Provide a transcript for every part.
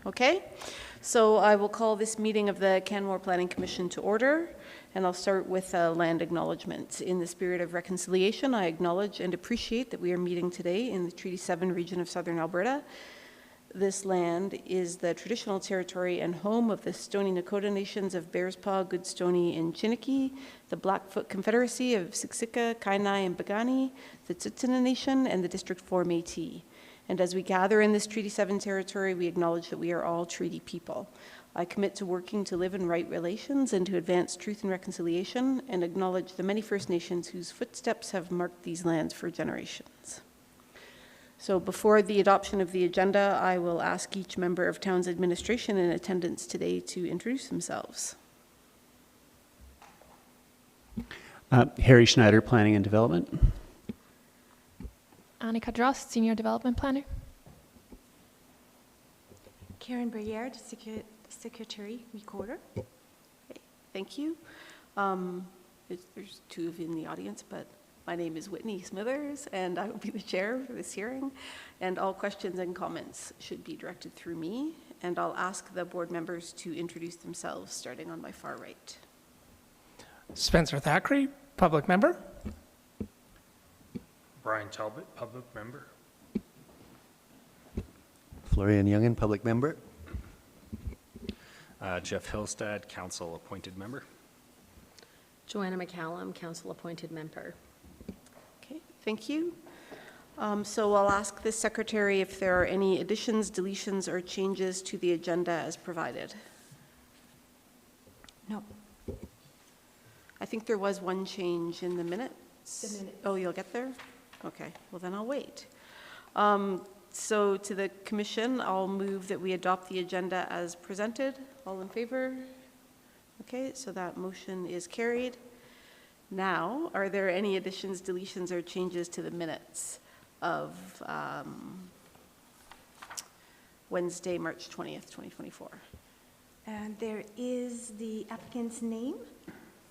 Okay, so I will call this meeting of the Canmore Planning Commission to order, and I'll start with a land acknowledgement. In the spirit of reconciliation, I acknowledge and appreciate that we are meeting today in the Treaty 7 region of southern Alberta. This land is the traditional territory and home of the Stoney Nakoda nations of Bearspaw, Goodstoney, and Chiniki, the Blackfoot Confederacy of Siksika, Kainai, and Piikani, the Tsuut'ina Nation, and the District 4 Métis. And as we gather in this Treaty 7 territory, we acknowledge that we are all treaty people. I commit to working to live in right relations and to advance truth and reconciliation, and acknowledge the many First Nations whose footsteps have marked these lands for generations. So before the adoption of the agenda, I will ask each member of Town's administration in attendance today to introduce themselves. Harry Schneider, Planning and Development. Annika Drost, Senior Development Planner. Karen Briere, Secretary Recorder. Okay, thank you. There's two of you in the audience, but my name is Whitney Smithers, and I will be the chair for this hearing. And all questions and comments should be directed through me, and I'll ask the board members to introduce themselves, starting on my far right. Spencer Thackeray, Public Member. Brian Talbot, Public Member. Florian Youngin, Public Member. Jeff Hillstad, Council Appointed Member. Joanna McCallum, Council Appointed Member. Okay, thank you. So I'll ask the secretary if there are any additions, deletions, or changes to the agenda as provided. No. I think there was one change in the minutes. The minutes. Oh, you'll get there? Okay, well then I'll wait. So to the commission, I'll move that we adopt the agenda as presented. All in favor? Okay, so that motion is carried. Now, are there any additions, deletions, or changes to the minutes of Wednesday, March 20th, 2024? And there is the applicant's name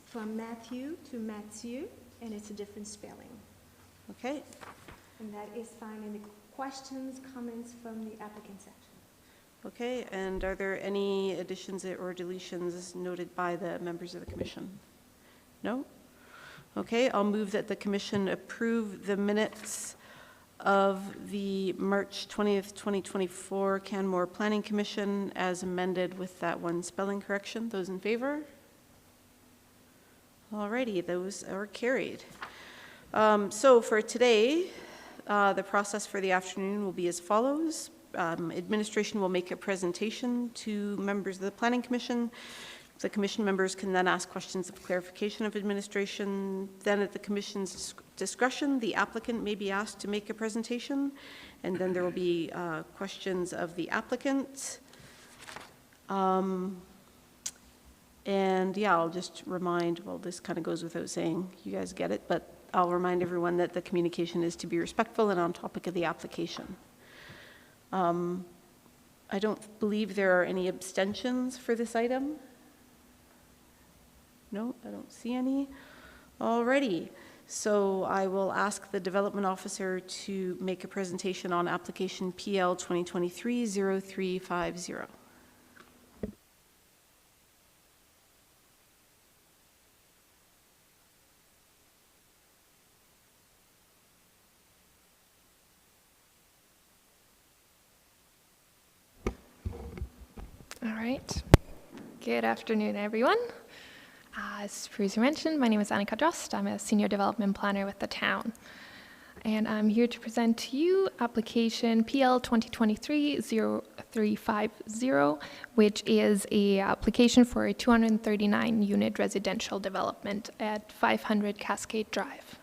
from Matthew to Mathieu, and it's a different spelling. Okay, And that is found in the questions, comments from the applicant section. okay, and are there any additions or deletions noted by the members of the commission? No? Okay, I'll move that the commission approve the minutes of the March 20th, 2024 Canmore Planning Commission as amended with that one spelling correction. Those in favor? Alrighty, those are carried. So for today, the process for the afternoon will be as follows. Administration will make a presentation to members of the Planning Commission. The commission members can then ask questions of clarification of administration. Then at the commission's discretion, the applicant may be asked to make a presentation, and then there will be questions of the applicant. And yeah, I'll just remind, well, this kind of goes without saying, you guys get it, but I'll remind everyone that the communication is to be respectful and on topic of the application. I don't believe there are any abstentions for this item. No, I don't see any. Alrighty, so I will ask the development officer to make a presentation on application PL 2023-0350. All right. Good afternoon, everyone. As previously mentioned, my name is Annika Drost. I'm a Senior Development Planner with the town. And I'm here to present to you application PL 2023-0350, which is an application for a 239-unit residential development at 500 Cascade Drive.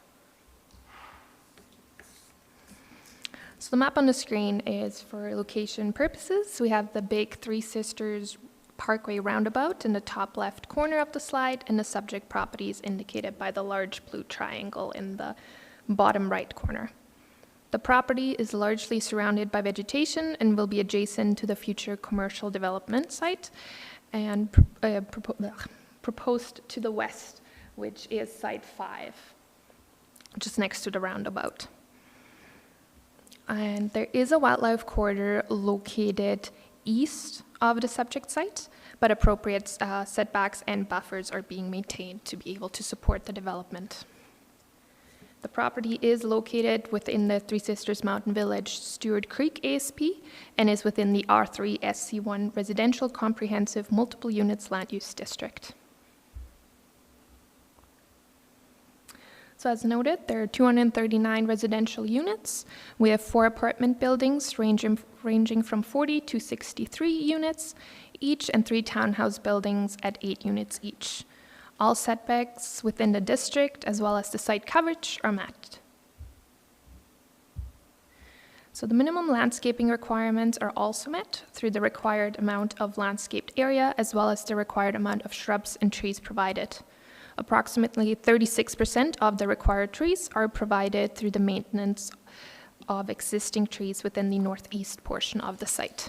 So the map on the screen is for location purposes. We have the big Three Sisters Parkway roundabout in the top left corner of the slide, and the subject property is indicated by the large blue triangle in the bottom right corner. The property is largely surrounded by vegetation and will be adjacent to the future commercial development site and proposed to the west, which is Site 5, just next to the roundabout. And there is a wildlife corridor located east of the subject site, but appropriate setbacks and buffers are being maintained to be able to support the development. The property is located within the Three Sisters Mountain Village Stewart Creek ASP and is within the R3 SC1 Residential Comprehensive Multiple Units Land Use District. So as noted, there are 239 residential units. We have 4 apartment buildings ranging from 40 to 63 units each and 3 townhouse buildings at 8 units each. All setbacks within the district as well as the site coverage are met. So the minimum landscaping requirements are also met through the required amount of landscaped area as well as the required amount of shrubs and trees provided. Approximately 36% of the required trees are provided through the maintenance of existing trees within the northeast portion of the site.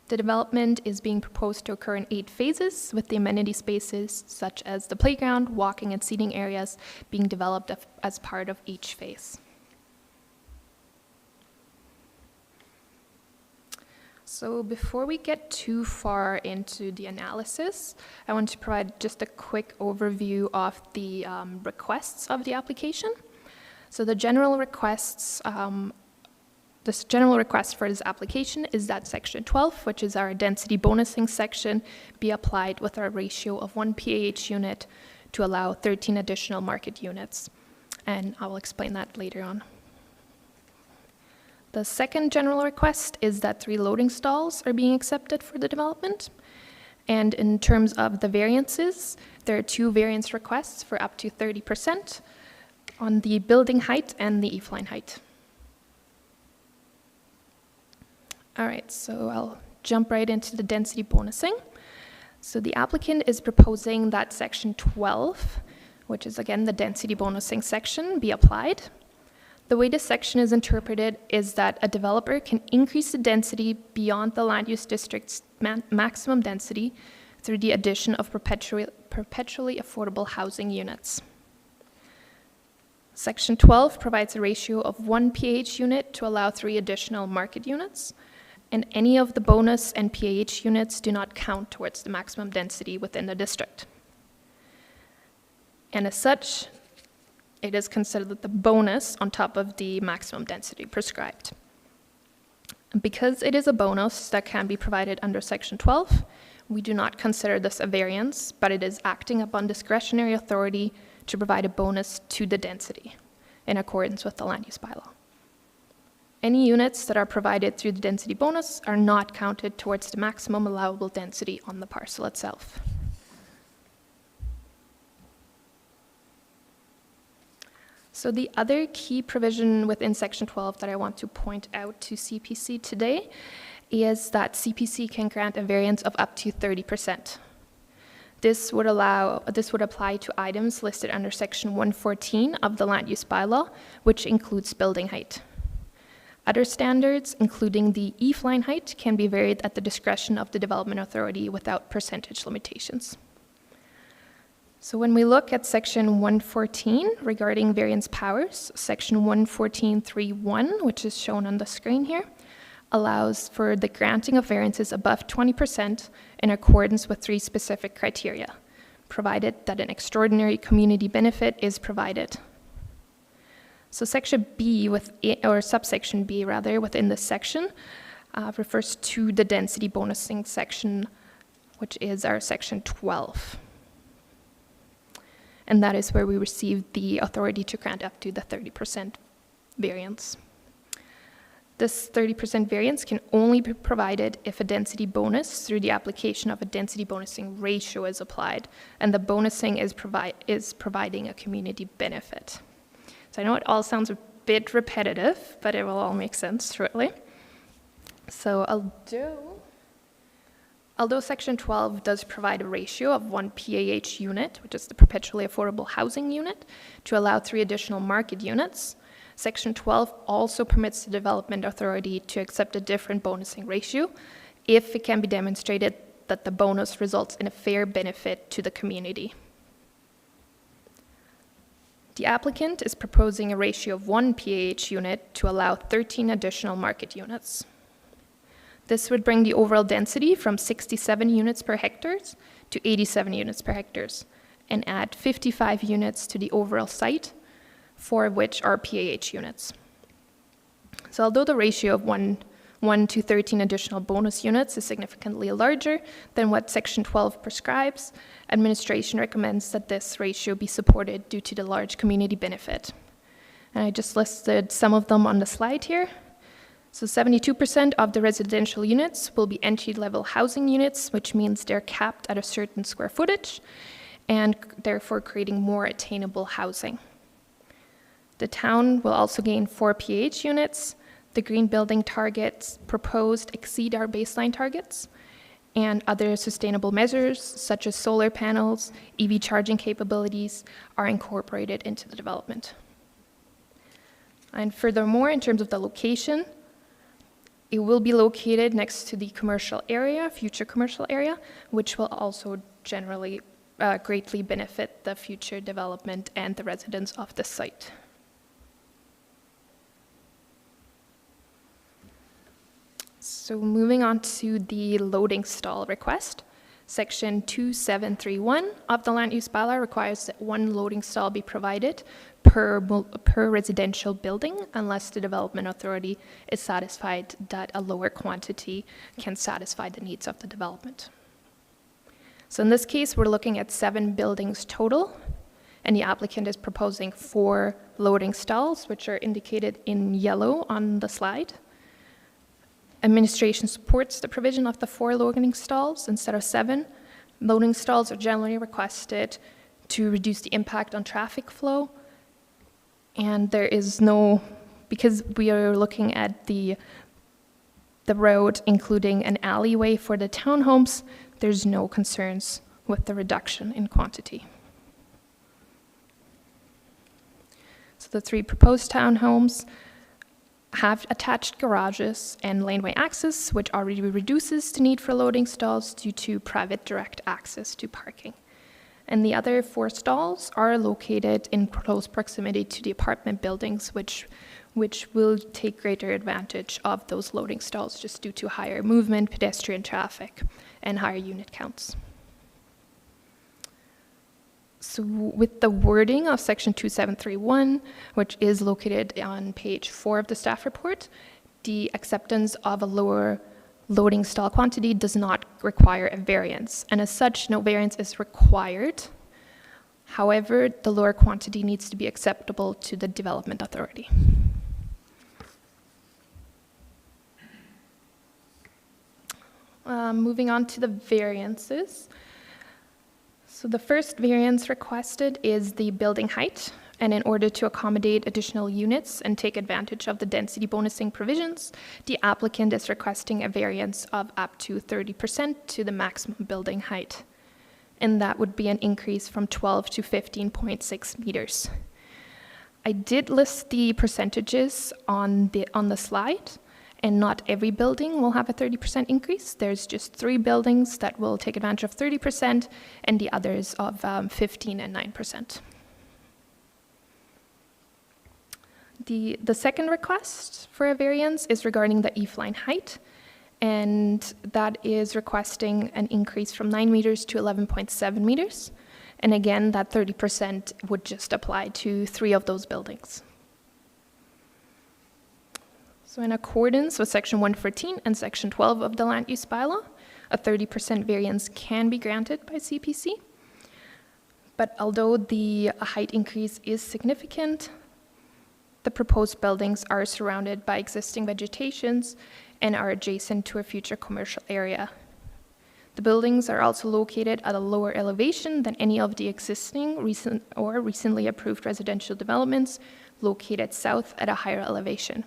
The development is being proposed to occur in 8 phases, with the amenity spaces such as the playground, walking, and seating areas being developed as part of each phase. So before we get too far into the analysis, I want to provide just a quick overview of the requests of the application. So the general requests This general request for this application is that Section 12, which is our density bonusing section, be applied with a ratio of 1 PAH unit to allow 13 additional market units. And I will explain that later on. The second general request is that 3 loading stalls are being accepted for the development. And in terms of the variances, there are 2 variance requests for up to 30% on the building height and the eave line height. All right, so I'll jump right into the density bonusing. So the applicant is proposing that Section 12, which is again the density bonusing section, be applied. The way this section is interpreted is that a developer can increase the density beyond the land use district's maximum density through the addition of perpetually affordable housing units. Section 12 provides a ratio of 1 PAH unit to allow 3 additional market units, and any of the bonus and PAH units do not count towards the maximum density within the district. And as such, it is considered the bonus on top of the maximum density prescribed. And because it is a bonus that can be provided under Section 12, we do not consider this a variance, but it is acting upon discretionary authority to provide a bonus to the density in accordance with the land use bylaw. Any units that are provided through the density bonus are not counted towards the maximum allowable density on the parcel itself. So the other key provision within Section 12 that I want to point out to CPC today is that CPC can grant a variance of up to 30%. This would apply to items listed under Section 114 of the Land Use Bylaw, which includes building height. Other standards, including the eave line height, can be varied at the discretion of the development authority without percentage limitations. So when we look at Section 114 regarding variance powers, Section 114.3.1, which is shown on the screen here, allows for the granting of variances above 20% in accordance with 3 specific criteria, provided that an extraordinary community benefit is provided. So Section B, or subsection B rather, within this section refers to the density bonusing section, which is our Section 12. And that is where we receive the authority to grant up to the 30% variance. This 30% variance can only be provided if a density bonus through the application of a density bonusing ratio is applied, and the bonusing is providing a community benefit. So I know it all sounds a bit repetitive, but it will all make sense shortly. So although Section 12 does provide a ratio of 1 PAH unit, which is the perpetually affordable housing unit, to allow 3 additional market units, Section 12 also permits the development authority to accept a different bonusing ratio if it can be demonstrated that the bonus results in a fair benefit to the community. The applicant is proposing a ratio of 1 PAH unit to allow 13 additional market units. This would bring the overall density from 67 units per hectare to 87 units per hectare and add 55 units to the overall site, 4 of which are PAH units. So although the ratio of 1 to 13 additional bonus units is significantly larger than what Section 12 prescribes, administration recommends that this ratio be supported due to the large community benefit. And I just listed some of them on the slide here. So 72% of the residential units will be entry-level housing units, which means they're capped at a certain square footage and therefore creating more attainable housing. The town will also gain 4 PH units. The green building targets proposed exceed our baseline targets, and other sustainable measures such as solar panels, EV charging capabilities are incorporated into the development. And furthermore, in terms of the location, it will be located next to the commercial area, future commercial area, which will also generally greatly benefit the future development and the residents of the site. So moving on to the loading stall request. Section 2731 of the land use bylaw requires that 1 loading stall be provided per residential building unless the development authority is satisfied that a lower quantity can satisfy the needs of the development. So in this case, we're looking at 7 buildings total, and the applicant is proposing 4 loading stalls, which are indicated in yellow on the slide. Administration supports the provision of the 4 loading stalls instead of 7. Loading stalls are generally requested to reduce the impact on traffic flow. And there is no, because we are looking at the road including an alleyway for the townhomes, there's no concerns with the reduction in quantity. So the 3 proposed townhomes have attached garages and laneway access, which already reduces the need for loading stalls due to private direct access to parking. And the other 4 stalls are located in close proximity to the apartment buildings, which will take greater advantage of those loading stalls just due to higher movement, pedestrian traffic, and higher unit counts. So with the wording of Section 2731, which is located on page 4 of the staff report, the acceptance of a lower loading stall quantity does not require a variance, and as such, no variance is required. However, the lower quantity needs to be acceptable to the development authority. Moving on to the variances. So the first variance requested is the building height, and in order to accommodate additional units and take advantage of the density bonusing provisions, the applicant is requesting a variance of up to 30% to the maximum building height. And that would be an increase from 12 to 15.6 meters. I did list the percentages on the slide, and not every building will have a 30% increase. There's just 3 buildings that will take advantage of 30%, and the others of 15 and 9%. The second request for a variance is regarding the eave-line height, and that is requesting an increase from 9 meters to 11.7 meters. And again, that 30% would just apply to 3 of those buildings. So in accordance with Section 114 and Section 12 of the Land Use Bylaw, a 30% variance can be granted by CPC. But although the height increase is significant, the proposed buildings are surrounded by existing vegetations and are adjacent to a future commercial area. The buildings are also located at a lower elevation than any of the existing recently approved residential developments located south at a higher elevation.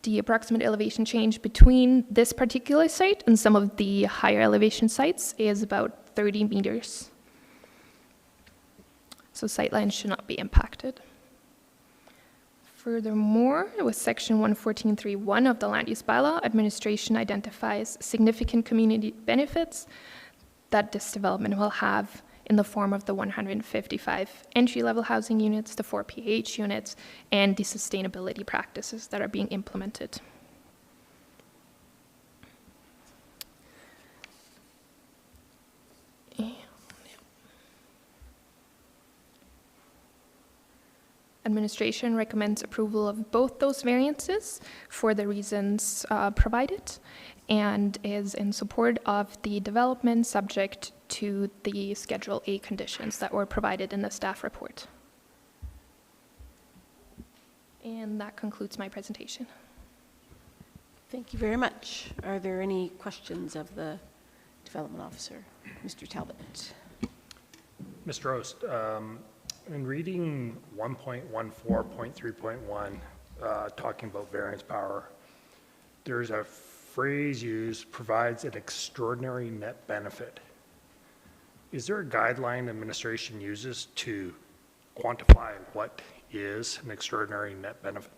The approximate elevation change between this particular site and some of the higher elevation sites is about 30 meters. So sightlines should not be impacted. Furthermore, with Section 114.3.1 of the Land Use Bylaw, administration identifies significant community benefits that this development will have in the form of the 155 entry-level housing units, the 4 PH units, and the sustainability practices that are being implemented. Administration recommends approval of both those variances for the reasons provided, and is in support of the development subject to the Schedule A conditions that were provided in the staff report. And that concludes my presentation. Thank you very much. Are there any questions of the development officer? Mr. Talbot. Mr. Ost, in reading 1.14.3.1, talking about variance power, there's a phrase used, provides an extraordinary net benefit. Is there a guideline administration uses to quantify what is an extraordinary net benefit?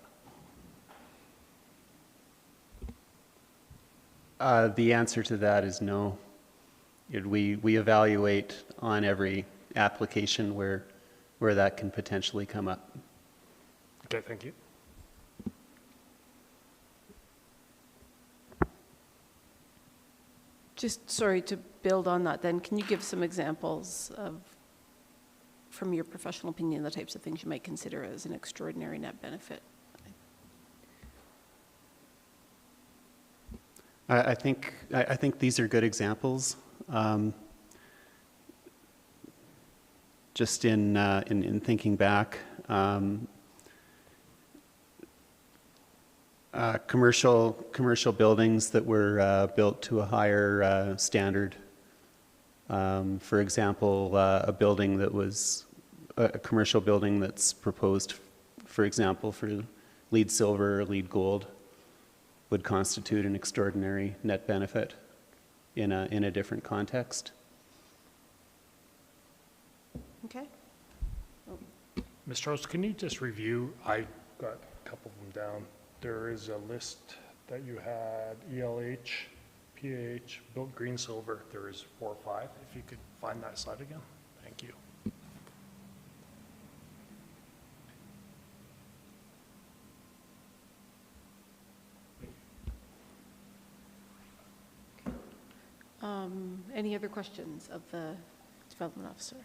The answer to that is no. We evaluate on every application where that can potentially come up. Okay, thank you. Just sorry to build on that then, can you give some examples of, from your professional opinion, the types of things you might consider as an extraordinary net benefit? I think these are good examples. Just in thinking back, commercial buildings that were built to a higher standard. For example, a building that was a commercial building that's proposed, for example, for LEED silver or LEED gold, would constitute an extraordinary net benefit in a different context. Okay. Mr. Ost, can you just review? I got a couple of them down. There is a list that you had, ELH, PH, built green silver. There is 4 or 5. If you could find that slide again. Thank you. Any other questions of the development officer?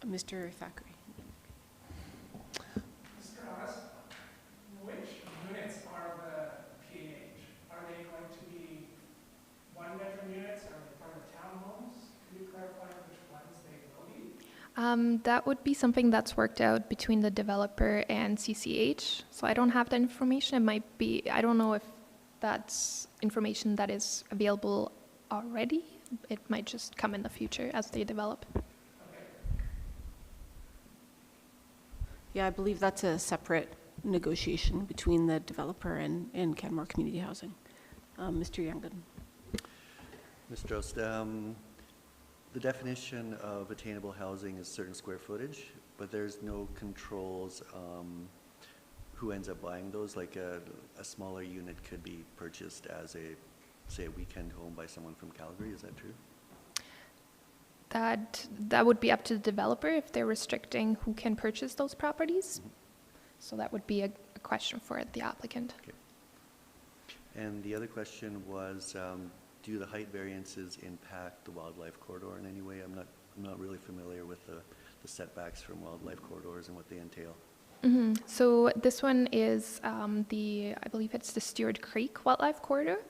Mr. Thackeray. Mr. Horace, which units are the PH? Are they going to be one-bedroom units? Are they part of townhomes? Can you clarify which ones they will be? That would be something that's worked out between the developer and CCH. So I don't have that information. It might be, I don't know if that's information that is available already. It might just come in the future as they develop. Yeah, I believe that's a separate negotiation between the developer and Canmore Community Housing. Mr. Youngden. Mr. Ost, the definition of attainable housing is certain square footage, but there's no controls who ends up buying those. Like a smaller unit could be purchased as say a weekend home by someone from Calgary. Is that true? That would be up to the developer if they're restricting who can purchase those properties. Mm-hmm. So that would be a question for the applicant. Okay. And the other question was, do the height variances impact the wildlife corridor in any way? I'm not really familiar with the setbacks from wildlife corridors and what they entail. Mm-hmm. So this one is I believe it's the Stewart Creek Wildlife Corridor,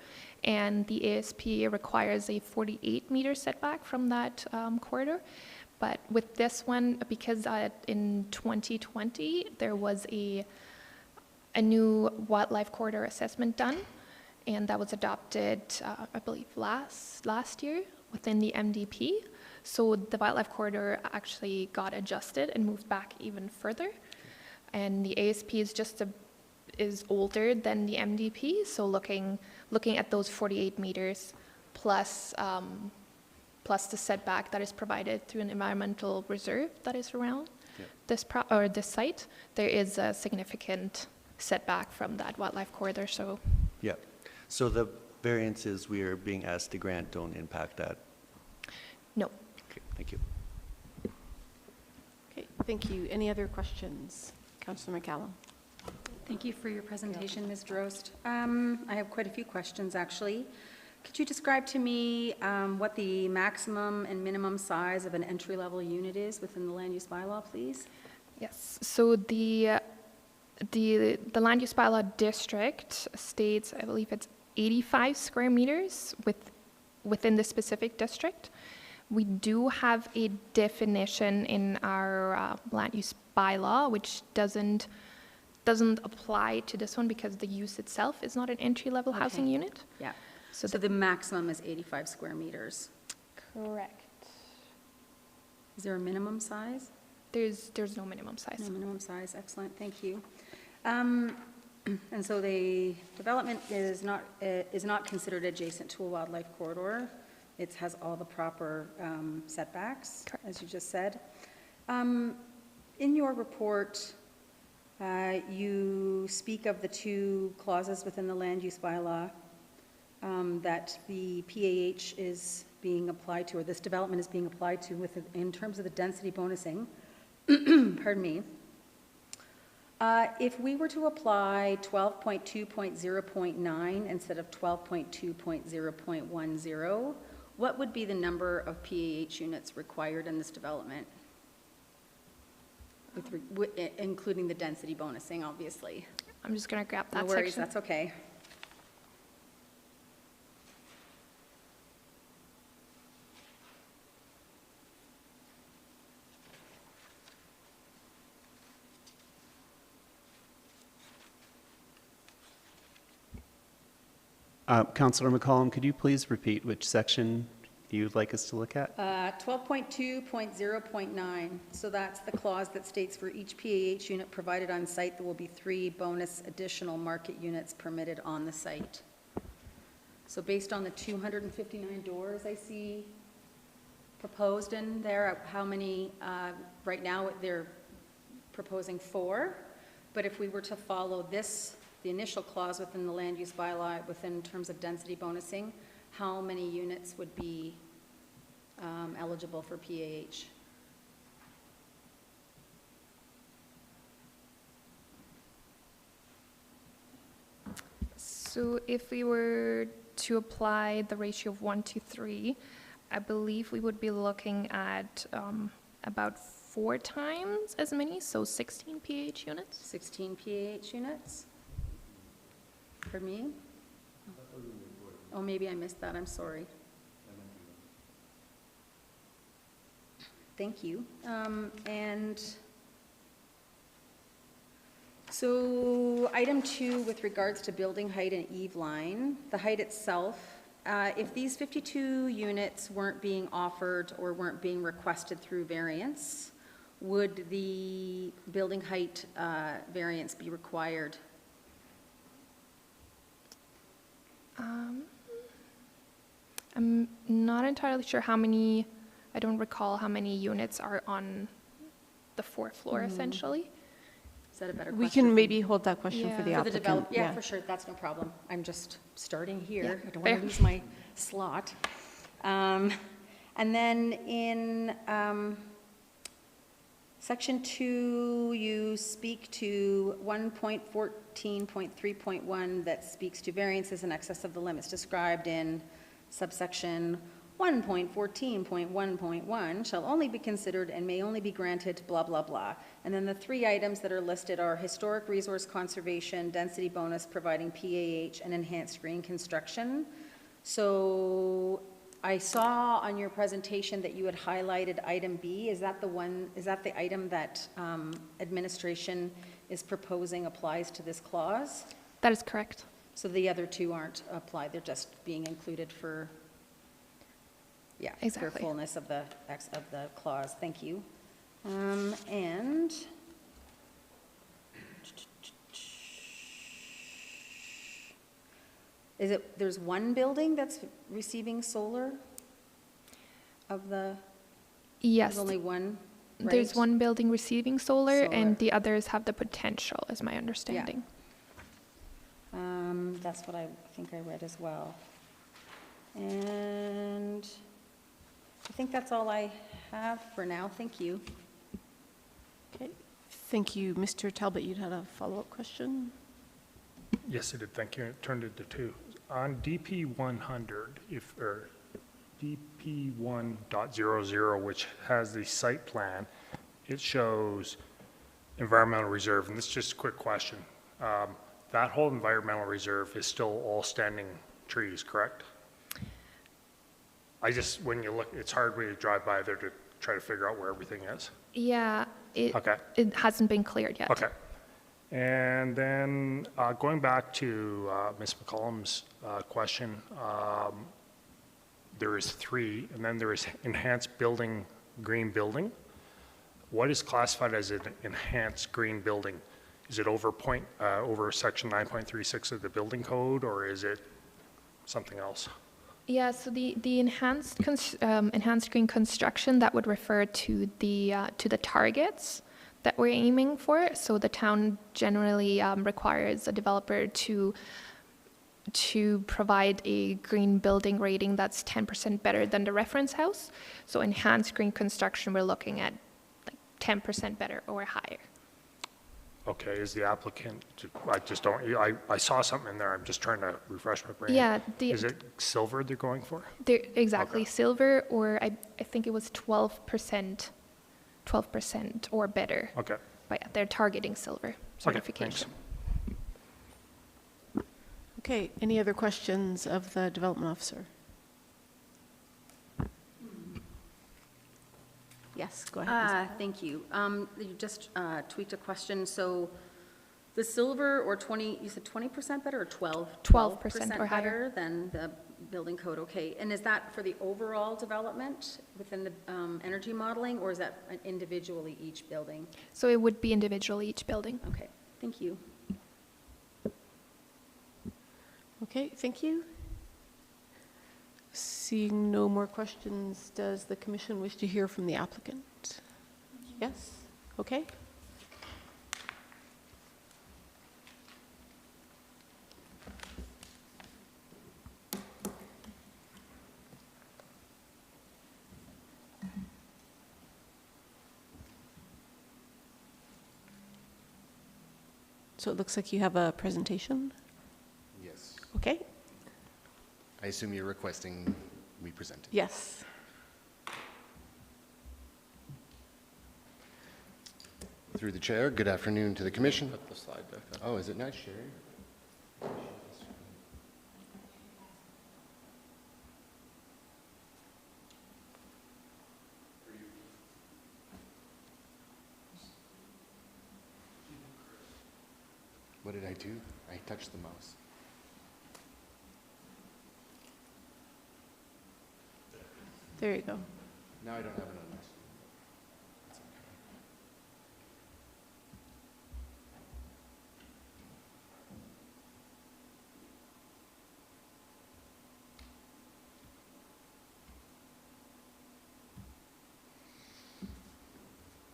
and the ASP requires a 48-meter setback from that corridor. But with this one, because in 2020 there was a new wildlife corridor assessment done, and that was adopted, I believe, last year within the MDP. So the wildlife corridor actually got adjusted and moved back even further. And the ASP is older than the MDP, so looking at those 48 meters plus the setback that is provided through an environmental reserve that is around this site, there is a significant setback from that wildlife corridor. So yeah, so the variances we are being asked to grant don't impact that. No. Okay, thank you. Okay, thank you. Any other questions? Councillor McCallum. Thank you for your presentation, Ms. Drost. I have quite a few questions, actually. Could you describe to me what the maximum and minimum size of an entry-level unit is within the land use bylaw, please? Yes. So the land use bylaw district states, I believe it's 85 square meters within the specific district. We do have a definition in our land use bylaw which doesn't apply to this one because the use itself is not an entry-level housing unit. Yeah. So So the maximum is 85 square meters. correct. Is there a minimum size? There's no minimum size. No minimum size, excellent, thank you. And so the development is not considered adjacent to a wildlife corridor. It has all the proper setbacks, Correct. as you just said. In your report, you speak of the two clauses within the land use bylaw that the PAH is being applied to, or this development is being applied to in terms of the density bonusing. Pardon me. If we were to apply 12.2.0.9 instead of 12.2.0.10, what would be the number of PAH units required in this development? Including the density bonusing, obviously. I'm just going to grab that No worries, section. that's okay. Councillor McCollum, could you please repeat which section you'd like us to look at? 12.2.0.9, so that's the clause that states for each PAH unit provided on site, there will be 3 bonus additional market units permitted on the site. So based on the 259 doors I see proposed in there, how many, right now they're proposing 4, but if we were to follow this, the initial clause within the land use bylaw within terms of density bonusing, how many units would be eligible for PAH? So if we were to apply the ratio of 1 to 3, I believe we would be looking at about 4 times as many, so 16 PH units. 16 PAH units? For me? Oh, maybe I missed that, I'm sorry. Thank you. And so item 2 with regards to building height and eave line, the height itself, if these 52 units weren't being offered or weren't being requested through variance, would the building height variance be required? I'm not entirely sure how many, I don't recall how many units are on the 4th floor essentially. Is that a better question? We can maybe hold that question for Yeah. the For the applicant. develop, yeah, for sure, that's no problem. I'm just starting here. Yeah, I don't want fair. to lose my slot. And then in section 2, you speak to 1.14.3.1 that speaks to variances in excess of the limits described in subsection 1.14.1.1 shall only be considered and may only be granted blah, blah, blah. And then the 3 items that are listed are historic resource conservation, density bonus providing PAH, and enhanced green construction. So I saw on your presentation that you had highlighted item B. Is that the one, is that the item that administration is proposing applies to this clause? That is correct. So the other 2 aren't applied, they're just being included for, yeah, for Exactly. fullness of the clause. Thank you. And is it, there's one building that's receiving solar of the, Yes, there's only one, right? there's one building receiving solar, Solar. and the others have the potential, is my understanding. That's what I think I read as well. And I think that's all I have for now. Thank you. Okay, thank you. Mr. Talbot, you had a follow-up question? Yes, I did, thank you. It turned into two. On DP 100, or DP 1.00, which has the site plan, it shows environmental reserve, and this is just a quick question. That whole environmental reserve is still all standing trees, correct? When you look, it's hard when you drive by there to try to figure out where everything is. Yeah, Okay. it hasn't been cleared yet. Okay. And then going back to Ms. McCollum's question, there is 3, and then there is enhanced building, green building. What is classified as an enhanced green building? Is it over section 9.36 of the building code, or is it something else? Yeah, so the enhanced green construction, that would refer to the targets that we're aiming for. So the town generally requires a developer to provide a green building rating that's 10% better than the reference house. So enhanced green construction, we're looking at like 10% better or higher. Okay, is the applicant, I just don't, I saw something in there, I'm just trying to refresh my brain. Yeah. Is it silver they're going for? Exactly, Okay. silver, or I think it was 12% or better. Okay. But yeah, they're targeting silver certification. Thanks. Okay, any other questions of the development officer? Yes, go ahead. Thank you. You just tweaked a question. So the silver or 20, you said 20% better or 12% or higher. better than the building code? Okay. And is that for the overall development within the energy modeling, or is that individually each building? So it would be individually each building. Okay. Thank you. Okay, thank you. Seeing no more questions, does the commission wish to hear from the applicant? Yes? Okay. So it looks like you have a presentation? Yes. Okay. I assume you're requesting we present it. Yes. Through the chair, good afternoon to the commission. Put the slide back up. Oh, is it not sharing? What did I do? I touched the mouse. There you go. Now I don't have it on my screen. It's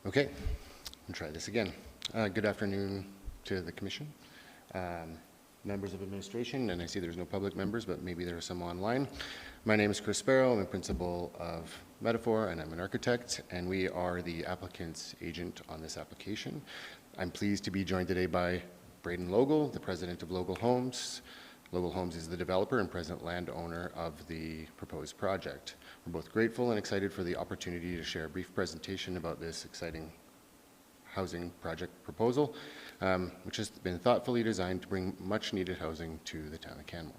okay. Okay, I'll try this again. Good afternoon to the commission, members of administration, and I see there's no public members, but maybe there are some online. My name is Chris Sparrow. I'm a principal of Metaphor, and I'm an architect, and we are the applicant's agent on this application. I'm pleased to be joined today by Braden Logel, the president of Logel Homes. Logel Homes is the developer and present landowner of the proposed project. We're both grateful and excited for the opportunity to share a brief presentation about this exciting housing project proposal, which has been thoughtfully designed to bring much needed housing to the town of Canmore.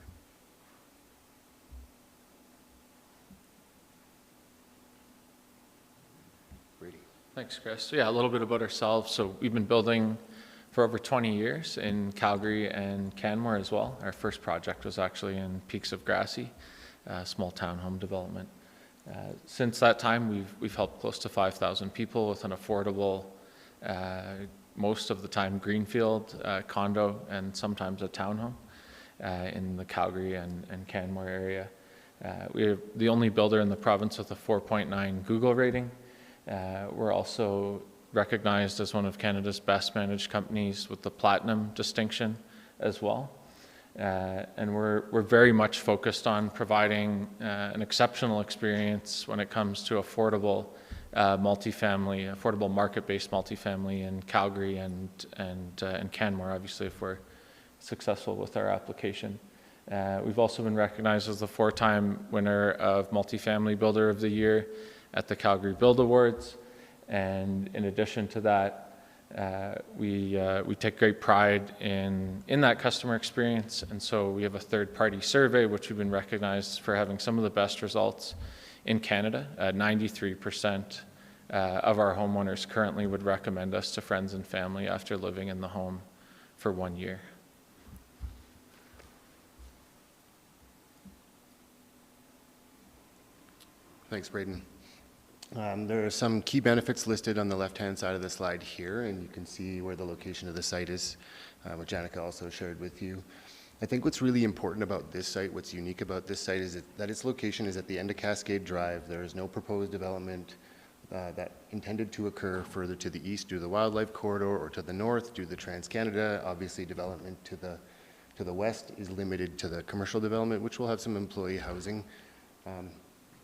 Brady. Thanks, Chris. So yeah, a little bit about ourselves. So we've been building for over 20 years in Calgary and Canmore as well. Our first project was actually in Peaks of Grassy, a small townhome development. Since that time, we've helped close to 5,000 people with an affordable, most of the time greenfield, condo, and sometimes a townhome in the Calgary and Canmore area. We're the only builder in the province with a 4.9 Google rating. We're also recognized as one of Canada's best managed companies with the Platinum distinction as well. And we're very much focused on providing an exceptional experience when it comes to affordable multifamily, affordable market-based multifamily in Calgary and Canmore, obviously, if we're successful with our application. We've also been recognized as the 4-time winner of Multifamily Builder of the Year at the Calgary Build Awards. And in addition to that, we take great pride in that customer experience. And so we have a third-party survey, which we've been recognized for having some of the best results in Canada. 93% of our homeowners currently would recommend us to friends and family after living in the home for 1 year. Thanks, Braden. There are some key benefits listed on the left-hand side of the slide here, and you can see where the location of the site is, which Annika also shared with you. I think what's really important about this site, what's unique about this site, is that its location is at the end of Cascade Drive. There is no proposed development that intended to occur further to the east due to the wildlife corridor, or to the north due to the Trans-Canada. Obviously, development to the west is limited to the commercial development, which will have some employee housing.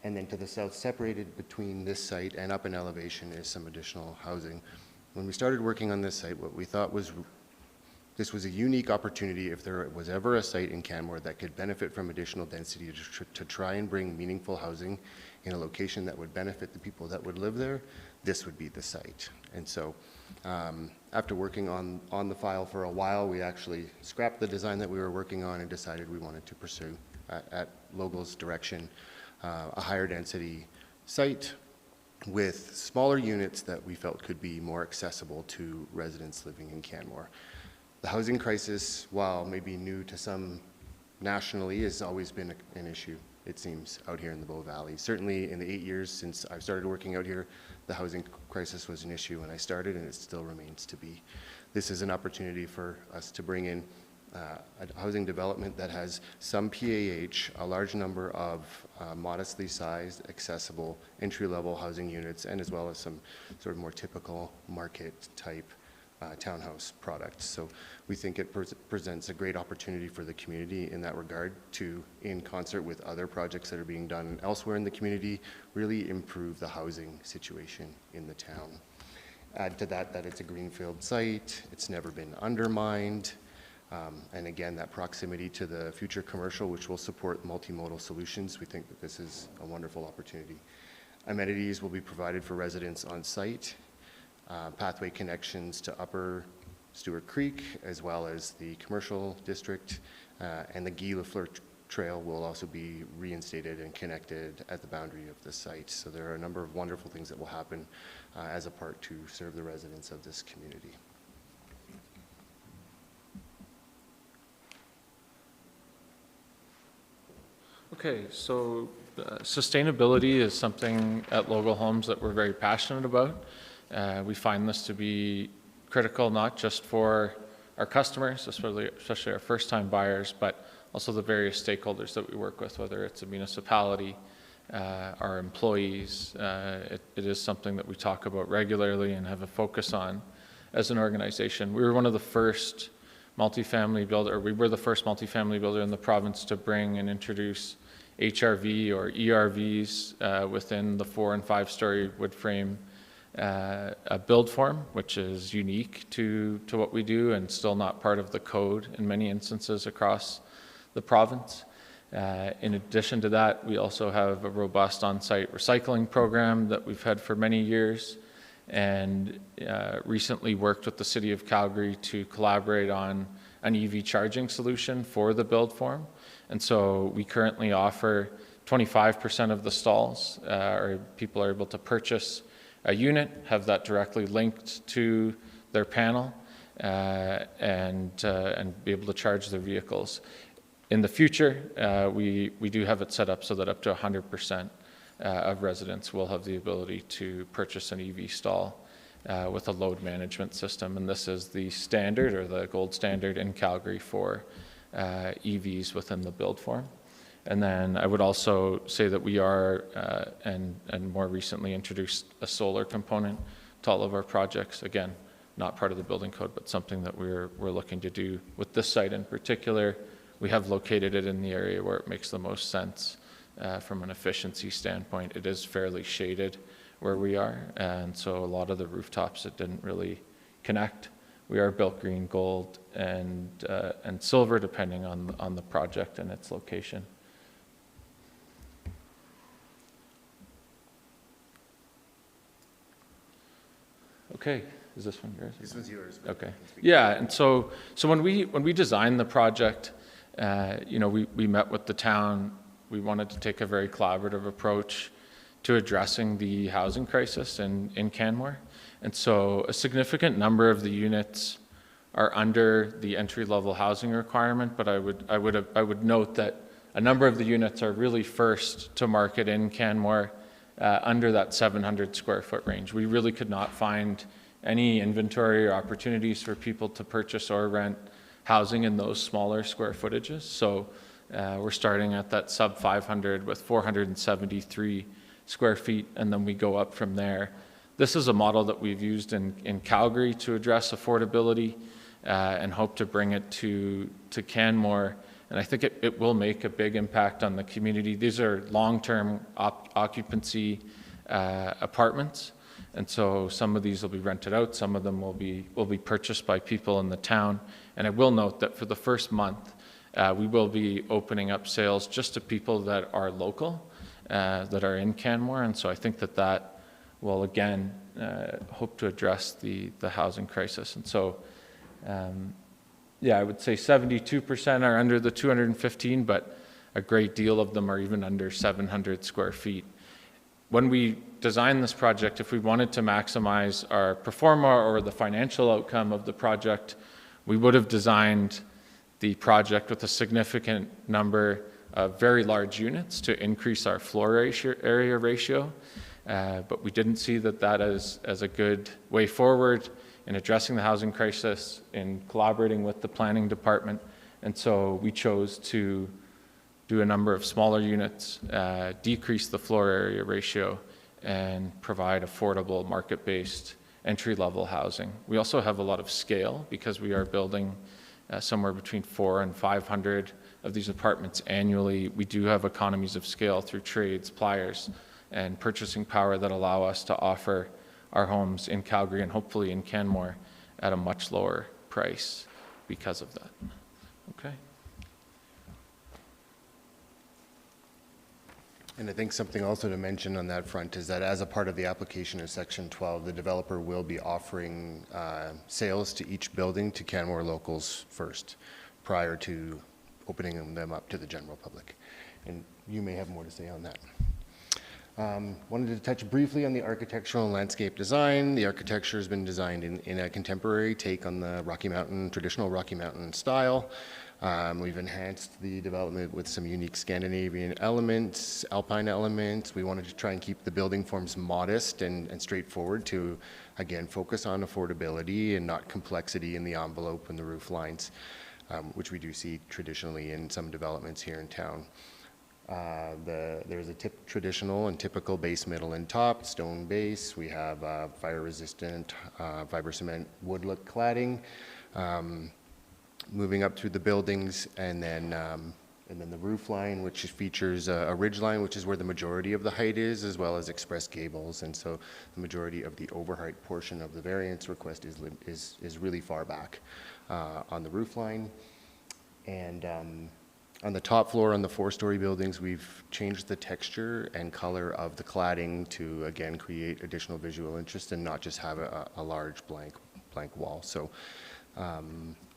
And then to the south, separated between this site and up in elevation, is some additional housing. When we started working on this site, what we thought was this was a unique opportunity if there was ever a site in Canmore that could benefit from additional density to try and bring meaningful housing in a location that would benefit the people that would live there. This would be the site. And so after working on the file for a while, we actually scrapped the design that we were working on and decided we wanted to pursue, at Logle's direction, a higher density site with smaller units that we felt could be more accessible to residents living in Canmore. The housing crisis, while maybe new to some nationally, has always been an issue, it seems, out here in the Bow Valley. Certainly in the 8 years since I've started working out here, the housing crisis was an issue when I started, and it still remains to be. This is an opportunity for us to bring in a housing development that has some PAH, a large number of modestly sized, accessible, entry-level housing units, and as well as some sort of more typical market-type townhouse products. So we think it presents a great opportunity for the community in that regard to, in concert with other projects that are being done elsewhere in the community, really improve the housing situation in the town. Add to that it's a greenfield site, it's never been undermined, and again, that proximity to the future commercial, which will support multimodal solutions. We think that this is a wonderful opportunity. Amenities will be provided for residents on site, pathway connections to Upper Stewart Creek, as well as the commercial district, and the Guy Lafleur Trail will also be reinstated and connected at the boundary of the site. So there are a number of wonderful things that will happen as a part to serve the residents of this community. Okay, so sustainability is something at Logo Homes that we're very passionate about. We find this to be critical not just for our customers, especially our first-time buyers, but also the various stakeholders that we work with, whether it's a municipality, our employees. It is something that we talk about regularly and have a focus on as an organization. We were one of the first multifamily builder, we were the first multifamily builder in the province to bring and introduce HRV or ERVs within the 4- and 5-story wood frame build form, which is unique to what we do and still not part of the code in many instances across the province. In addition to that, we also have a robust on-site recycling program that we've had for many years, and recently worked with the City of Calgary to collaborate on an EV charging solution for the build form. And so we currently offer 25% of the stalls, or people are able to purchase a unit, have that directly linked to their panel, and be able to charge their vehicles. In the future, we do have it set up so that up to 100% of residents will have the ability to purchase an EV stall with a load management system. And this is the standard, or the gold standard in Calgary for EVs within the build form. And then I would also say that we are, and more recently introduced a solar component to all of our projects. Again, not part of the building code, but something that we're looking to do with this site in particular, we have located it in the area where it makes the most sense from an efficiency standpoint. It is fairly shaded where we are, and so a lot of the rooftops, it didn't really connect. We are built green, gold, and silver, depending on the project and its location. Okay, is this one yours? This one's yours. Okay. Yeah, and so when we designed the project, you know, we met with the town. We wanted to take a very collaborative approach to addressing the housing crisis in Canmore. And so a significant number of the units are under the entry-level housing requirement, but I would note that a number of the units are really first to market in Canmore under that 700 square foot range. We really could not find any inventory or opportunities for people to purchase or rent housing in those smaller square footages. So we're starting at that sub 500 with 473 square feet, and then we go up from there. This is a model that we've used in Calgary to address affordability and hope to bring it to Canmore. And I think it will make a big impact on the community. These are long-term occupancy apartments, and so some of these will be rented out. Some of them will be purchased by people in the town. And I will note that for the first month, we will be opening up sales just to people that are local, that are in Canmore. And so I think that will again hope to address the housing crisis. And so. Yeah, I would say 72% are under the 215, but a great deal of them are even under 700 square feet. When we designed this project, if we wanted to maximize our performa or the financial outcome of the project, we would have designed the project with a significant number of very large units to increase our floor area ratio. But we didn't see that as a good way forward in addressing the housing crisis, in collaborating with the planning department. And so we chose to do a number of smaller units, decrease the floor area ratio, and provide affordable market-based entry-level housing. We also have a lot of scale because we are building somewhere between 400 and 500 of these apartments annually. We do have economies of scale through trades, pliers, and purchasing power that allow us to offer our homes in Calgary and hopefully in Canmore at a much lower price because of that. Okay. And I think something also to mention on that front is that as a part of the application of Section 12, the developer will be offering sales to each building to Canmore locals first, prior to opening them up to the general public. And you may have more to say on that. Wanted to touch briefly on the architectural and landscape design. The architecture has been designed in a contemporary take on the traditional Rocky Mountain style. We've enhanced the development with some unique Scandinavian elements, alpine elements. We wanted to try and keep the building forms modest and straightforward to, again, focus on affordability and not complexity in the envelope and the roof lines, which we do see traditionally in some developments here in town. There's a traditional and typical base, middle, and top, stone base. We have fire-resistant fiber cement wood look cladding. Moving up through the buildings, and then the roof line, which features a ridge line, which is where the majority of the height is, as well as express gables. And so the majority of the overheight portion of the variance request is really far back on the roof line. And on the top floor, on the 4-story buildings, we've changed the texture and color of the cladding to, again, create additional visual interest and not just have a large blank wall. So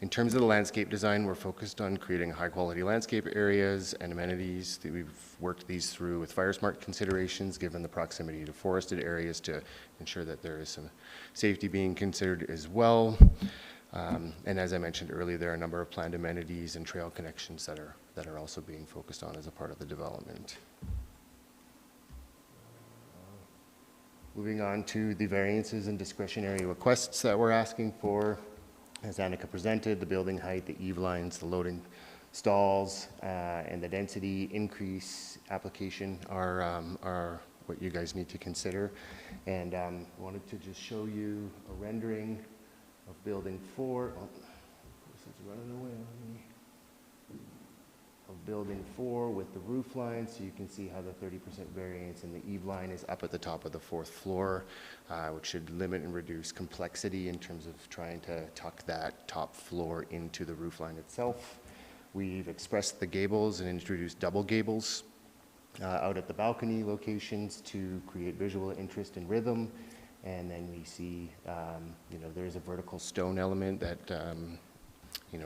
in terms of the landscape design, we're focused on creating high-quality landscape areas and amenities. We've worked these through with fire smart considerations, given the proximity to forested areas, to ensure that there is some safety being considered as well. And as I mentioned earlier, there are a number of planned amenities and trail connections that are also being focused on as a part of the development. Moving on to the variances and discretionary requests that we're asking for. As Annika presented, the building height, the eave lines, the loading stalls, and the density increase application are what you guys need to consider. And I wanted to just show you a rendering of building 4. Oh, this is running away on me. building 4 with the roof line, so you can see how the 30% variance in the eave line is up at the top of the 4th floor, which should limit and reduce complexity in terms of trying to tuck that top floor into the roof line itself. We've expressed the gables and introduced double gables out at the balcony locations to create visual interest and rhythm. And then we see, there's a vertical stone element that,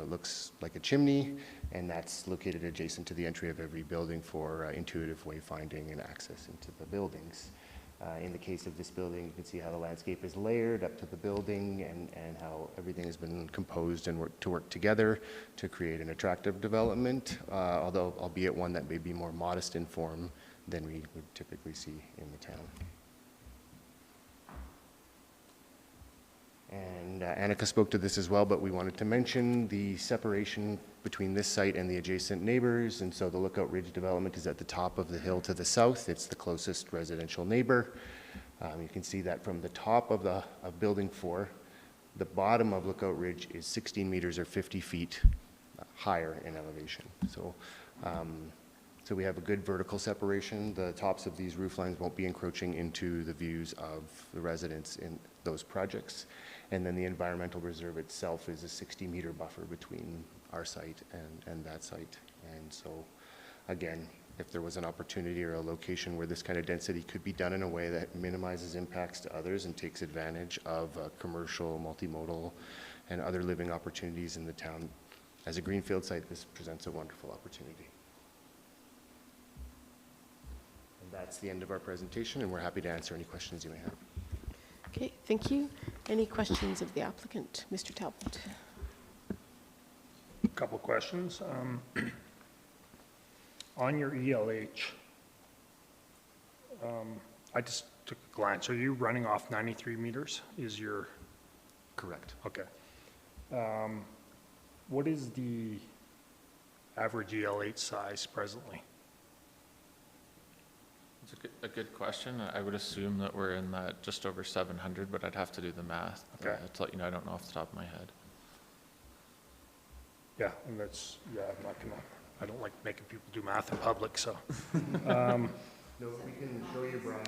looks like a chimney, and that's located adjacent to the entry of every building for intuitive wayfinding and access into the buildings. In the case of this building, you can see how the landscape is layered up to the building and how everything has been composed and work together to create an attractive development, although albeit one that may be more modest in form than we would typically see in the town. And Annika spoke to this as well, but we wanted to mention the separation between this site and the adjacent neighbors. And so the Lookout Ridge development is at the top of the hill to the south. It's the closest residential neighbor. You can see that from the top of building 4, the bottom of Lookout Ridge is 16 meters or 50 feet higher in elevation. So we have a good vertical separation. The tops of these roof lines won't be encroaching into the views of the residents in those projects. And then the environmental reserve itself is a 60-meter buffer between our site and that site. And so, again, if there was an opportunity or a location where this kind of density could be done in a way that minimizes impacts to others and takes advantage of commercial, multimodal, and other living opportunities in the town, as a greenfield site, this presents a wonderful opportunity. And that's the end of our presentation, and we're happy to answer any questions you may have. Okay, thank you. Any questions of the applicant? Mr. Talbot. A couple of questions. On your ELH, I just took a glance. Are you running off 93 meters? Is your... Correct. Okay. What is the average ELH size presently? It's a good question. I would assume that we're in that just over 700, but I'd have to do the math. Okay. To let you know, I don't know off the top of my head. Yeah, and that's, I'm not gonna, I don't like making people do math in public, so. No, we can show you, Brian.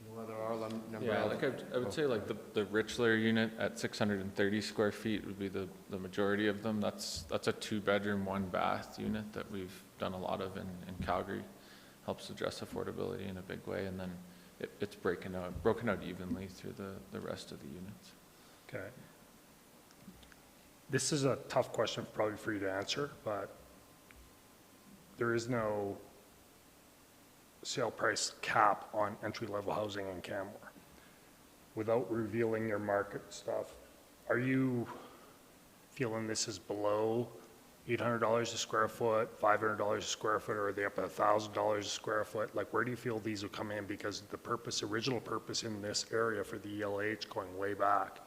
Well, there are a number Yeah, of... like I would say like the Richler unit at 630 square feet would be the majority of them. That's a 2-bedroom, 1-bath unit that we've done a lot of in Calgary. Helps address affordability in a big way, and then it's broken out evenly through the rest of the units. Okay. This is a tough question probably for you to answer, but there is no sale price cap on entry-level housing in Canmore. Without revealing your market stuff, are you feeling this is below $800 a square foot, $500 a square foot, or are they up at $1,000 a square foot? Like, where do you feel these will come in? Because the original purpose in this area for the ELH going way back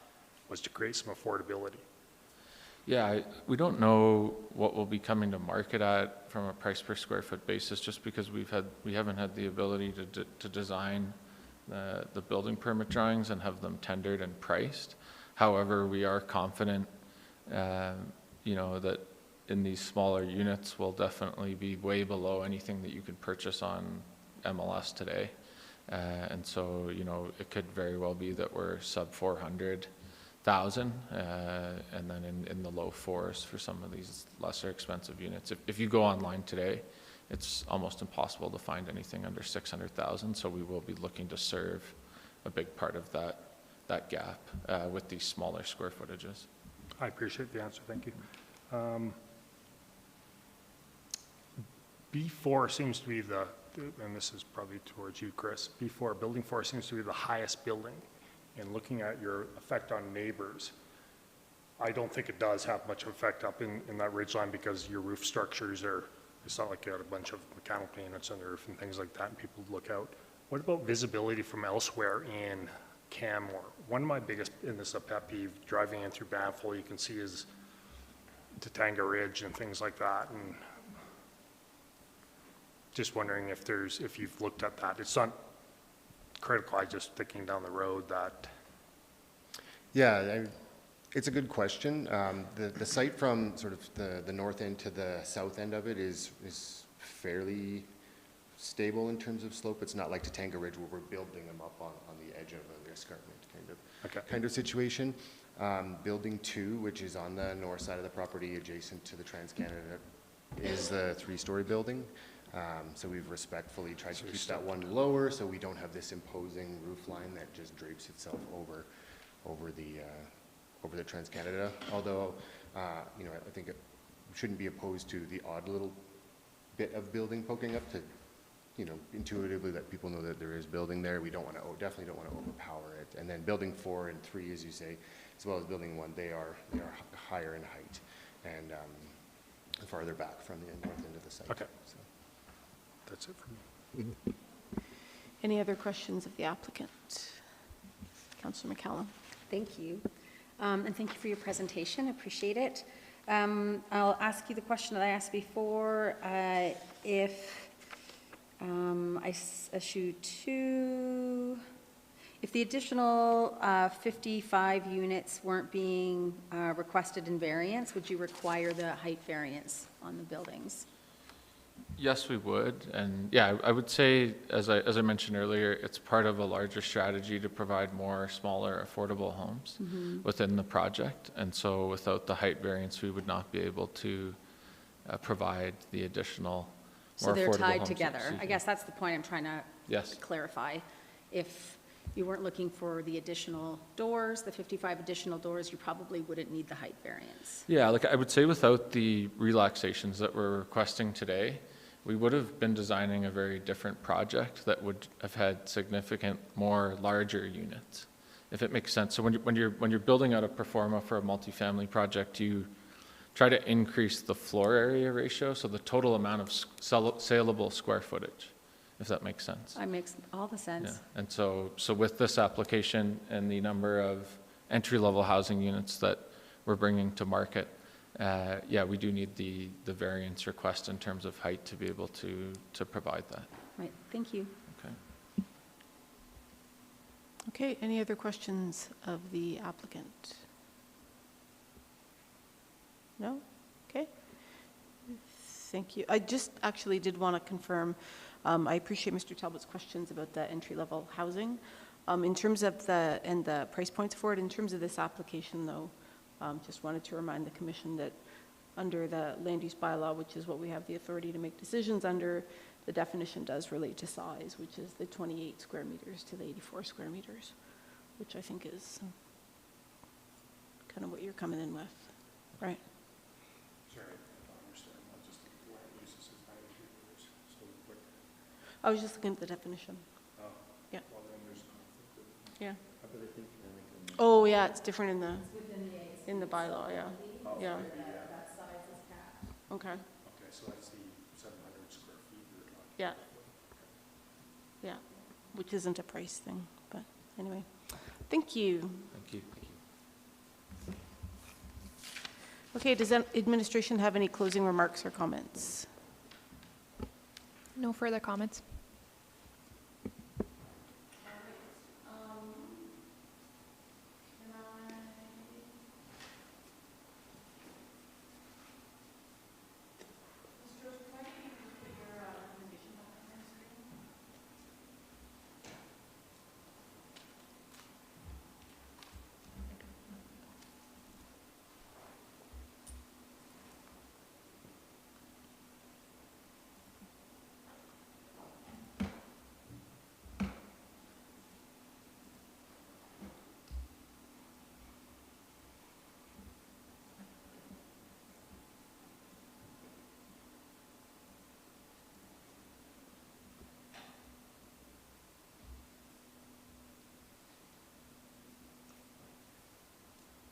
was to create some affordability. Yeah, we don't know what we'll be coming to market at from a price per square foot basis, just because we haven't had the ability to design the building permit drawings and have them tendered and priced. However, we are confident, that in these smaller units will definitely be way below anything that you could purchase on MLS today. And so, it could very well be that we're sub 400,000, and then in the low 4s for some of these lesser expensive units. If you go online today, it's almost impossible to find anything under 600,000. So we will be looking to serve a big part of that gap with these smaller square footages. I appreciate the answer. Thank you. B4 seems to be and this is probably towards you, Chris, building 4 seems to be the highest building. And looking at your effect on neighbors, I don't think it does have much effect up in that ridgeline because your roof structures it's not like you had a bunch of mechanical units on the roof and things like that and people look out. What about visibility from elsewhere in Canmore? One of my biggest, and this is a pet peeve, driving in through Banff, all you can see is Tatanga Ridge and things like that. And just wondering if you've looked at that. It's not critical, I just thinking down the road that. Yeah, It's a good question. The site from sort of the north end to the south end of it is fairly stable in terms of slope. It's not like Tatanga Ridge where we're building them up on the edge of the escarpment kind of situation. Building 2, which is on the north side of the property adjacent to the TransCanada, is the 3-story building. So we've respectfully tried to keep that one lower so we don't have this imposing roof line that just drapes itself over the TransCanada. Although, you know, I think it shouldn't be opposed to the odd little bit of building poking up to, you know, intuitively let people know that there is building there. We don't want to, definitely don't want to overpower it. And then building 4 and 3, as you say, as well as building 1, they are higher in height and farther back from the north end of the site. Okay. So. That's it for me. Any other questions of the applicant? Councillor McCallum. Thank you. And thank you for your presentation. I appreciate it. I'll ask you the question that I asked before. If if the additional 55 units weren't being requested in variance, would you require the height variance on the buildings? Yes, we would. And yeah, I would say, as I mentioned earlier, it's part of a larger strategy to provide more smaller, affordable homes within the project. And so without the height variance, we would not be able to provide the additional So more affordable they're tied homes together. that we I guess that's the point I'm trying to Yes. clarify. If you weren't looking for the additional doors, the 55 additional doors, you probably wouldn't need the height variance. Yeah, like I would say without the relaxations that we're requesting today, we would have been designing a very different project that would have had significant more larger units, if it makes sense. So when you're building out a performa for a multifamily project, you try to increase the floor area ratio, so the total amount of saleable square footage, if that makes sense. That makes all the sense. Yeah. And so with this application and the number of entry-level housing units that we're bringing to market, yeah, we do need the variance request in terms of height to be able to provide that. Right, thank you. Okay. Okay, any other questions of the applicant? No? Okay. Thank you. I just actually did want to confirm, I appreciate Mr. Talbot's questions about the entry-level housing. In terms of the price points for it, in terms of this application though, just wanted to remind the commission that under the land use bylaw, which is what we have the authority to make decisions under, the definition does relate to size, which is the 28 square meters to the 84 square meters, which I think is kind of what you're coming in with, right? Sorry, I don't understand. I'll just what it uses is 93 meters. So quick. I was just looking at the definition. Oh. Yeah. Well, then there's conflict with Yeah. But I think, Oh, yeah, it's different in the bylaw, yeah. Yeah. That size is capped. Okay. okay, so that's the 700 square feet you're talking Yeah. Yeah, which isn't a price thing, but anyway. Thank you. Thank you. Okay, does administration have any closing remarks or comments? No further comments.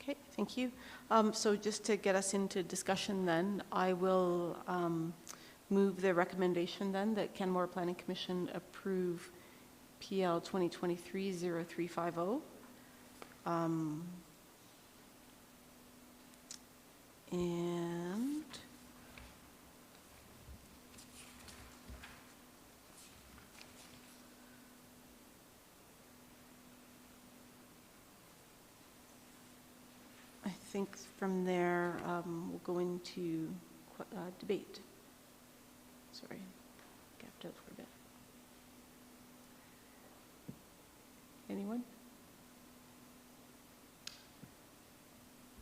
Okay, thank you. So just to get us into discussion then, I will move the recommendation then that Canmore Planning Commission approve PL 2023-0350. And I think from there, we'll go into debate. Sorry, gapped out for a bit. Anyone?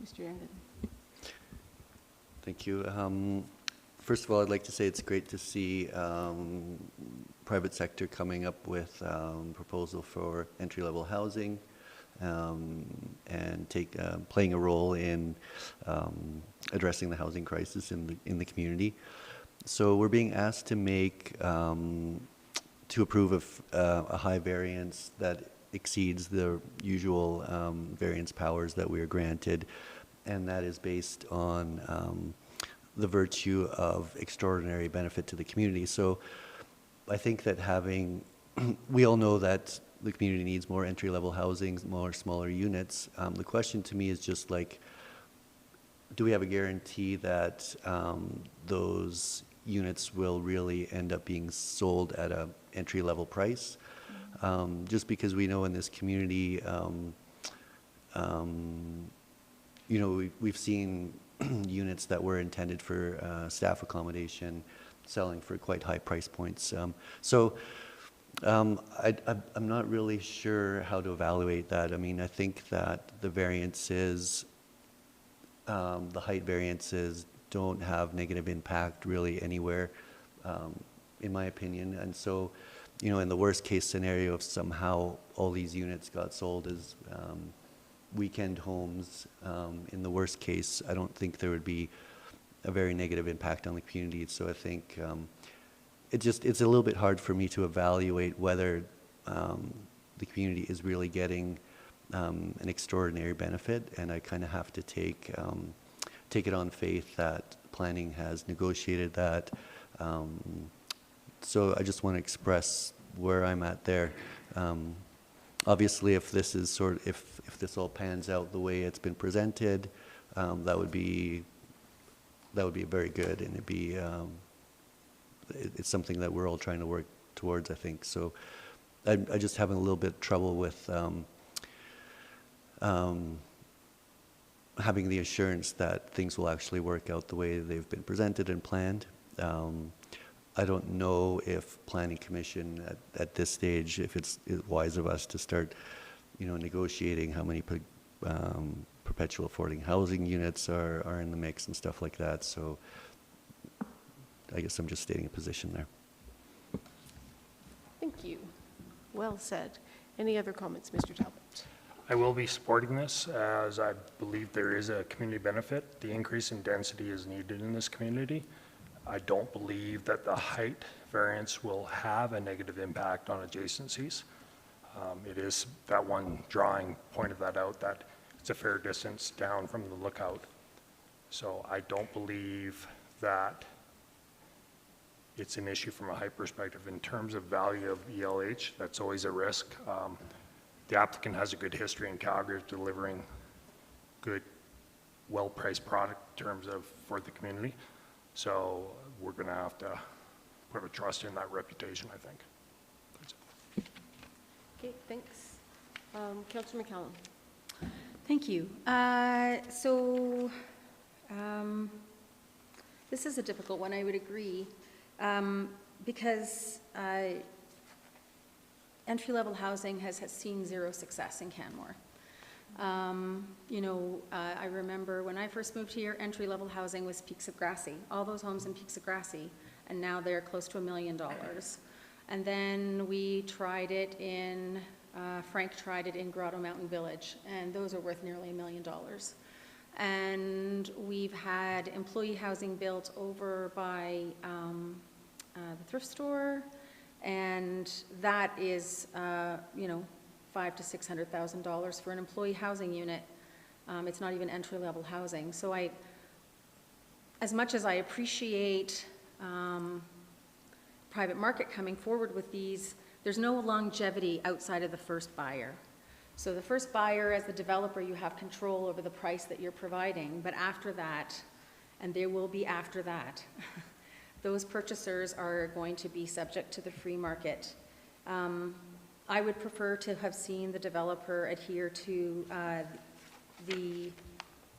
Mr. Yangon. Thank you. First of all, I'd like to say it's great to see private sector coming up with proposal for entry-level housing and playing a role in addressing the housing crisis in the community. So we're being asked to approve of a high variance that exceeds the usual variance powers that we are granted, and that is based on the virtue of extraordinary benefit to the community. So I think that we all know that the community needs more entry-level housing, more smaller units. The question to me is just like, do we have a guarantee that those units will really end up being sold at an entry-level price? Just because we know in this community, you know, we've seen units that were intended for staff accommodation selling for quite high price points. I'm not really sure how to evaluate that. I mean, I think that the variances, the height variances don't have negative impact really anywhere, in my opinion. And so, you know, in the worst case scenario, if somehow all these units got sold as weekend homes, in the worst case, I don't think there would be a very negative impact on the community. So I think it's a little bit hard for me to evaluate whether the community is really getting an extraordinary benefit, and I kind of have to take it on faith that planning has negotiated that. So I just want to express where I'm at there. Obviously, if this is if this all pans out the way it's been presented, that would be very good, and it'd be it's something that we're all trying to work towards, I think. So I just having a little bit of trouble with having the assurance that things will actually work out the way they've been presented and planned. I don't know if Planning Commission at this stage, if it's wise of us to start, you know, negotiating how many perpetual affording housing units are in the mix and stuff like that. So I guess I'm just stating a position there. Thank you. Well said. Any other comments, Mr. Talbot? I will be supporting this, as I believe there is a community benefit. The increase in density is needed in this community. I don't believe that the height variance will have a negative impact on adjacencies. It is that one drawing pointed that out, that it's a fair distance down from the lookout. So I don't believe that it's an issue from a height perspective. In terms of value of ELH, that's always a risk. The applicant has a good history in Calgary of delivering good, well-priced product in terms of for the community. So we're going to have to put a trust in that reputation, I think. Okay, thanks. Councillor McCallum. Thank you. This is a difficult one, I would agree, because entry-level housing has seen zero success in Canmore. You know, I remember when I first moved here, entry-level housing was Peaks of Grassy, all those homes in Peaks of Grassy, and now they're close to $1 million. And then we tried it in, Frank tried it in Grotto Mountain Village, and those are worth nearly $1 million. And we've had employee housing built over by the thrift store, and that is, you know, $500,000 to $600,000 for an employee housing unit. It's not even entry-level housing. So as much as I appreciate private market coming forward with these, there's no longevity outside of the first buyer. So the first buyer, as the developer, you have control over the price that you're providing, but after that, and there will be after that, those purchasers are going to be subject to the free market. I would prefer to have seen the developer adhere to the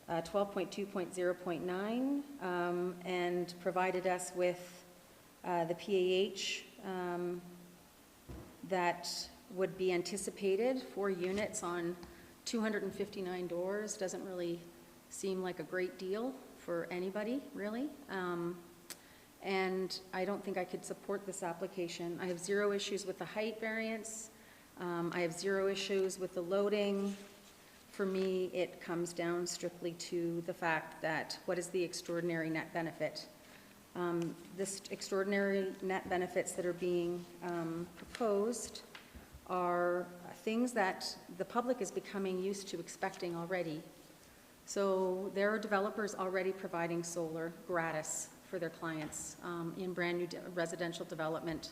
12.2.0.9, and provided us with the PAH that would be anticipated for units on 259 doors. Doesn't really seem like a great deal for anybody, really. And I don't think I could support this application. I have zero issues with the height variance. I have zero issues with the loading. For me, it comes down strictly to the fact that what is the extraordinary net benefit? This extraordinary net benefits that are being proposed are things that the public is becoming used to expecting already. So there are developers already providing solar gratis for their clients in brand new residential development.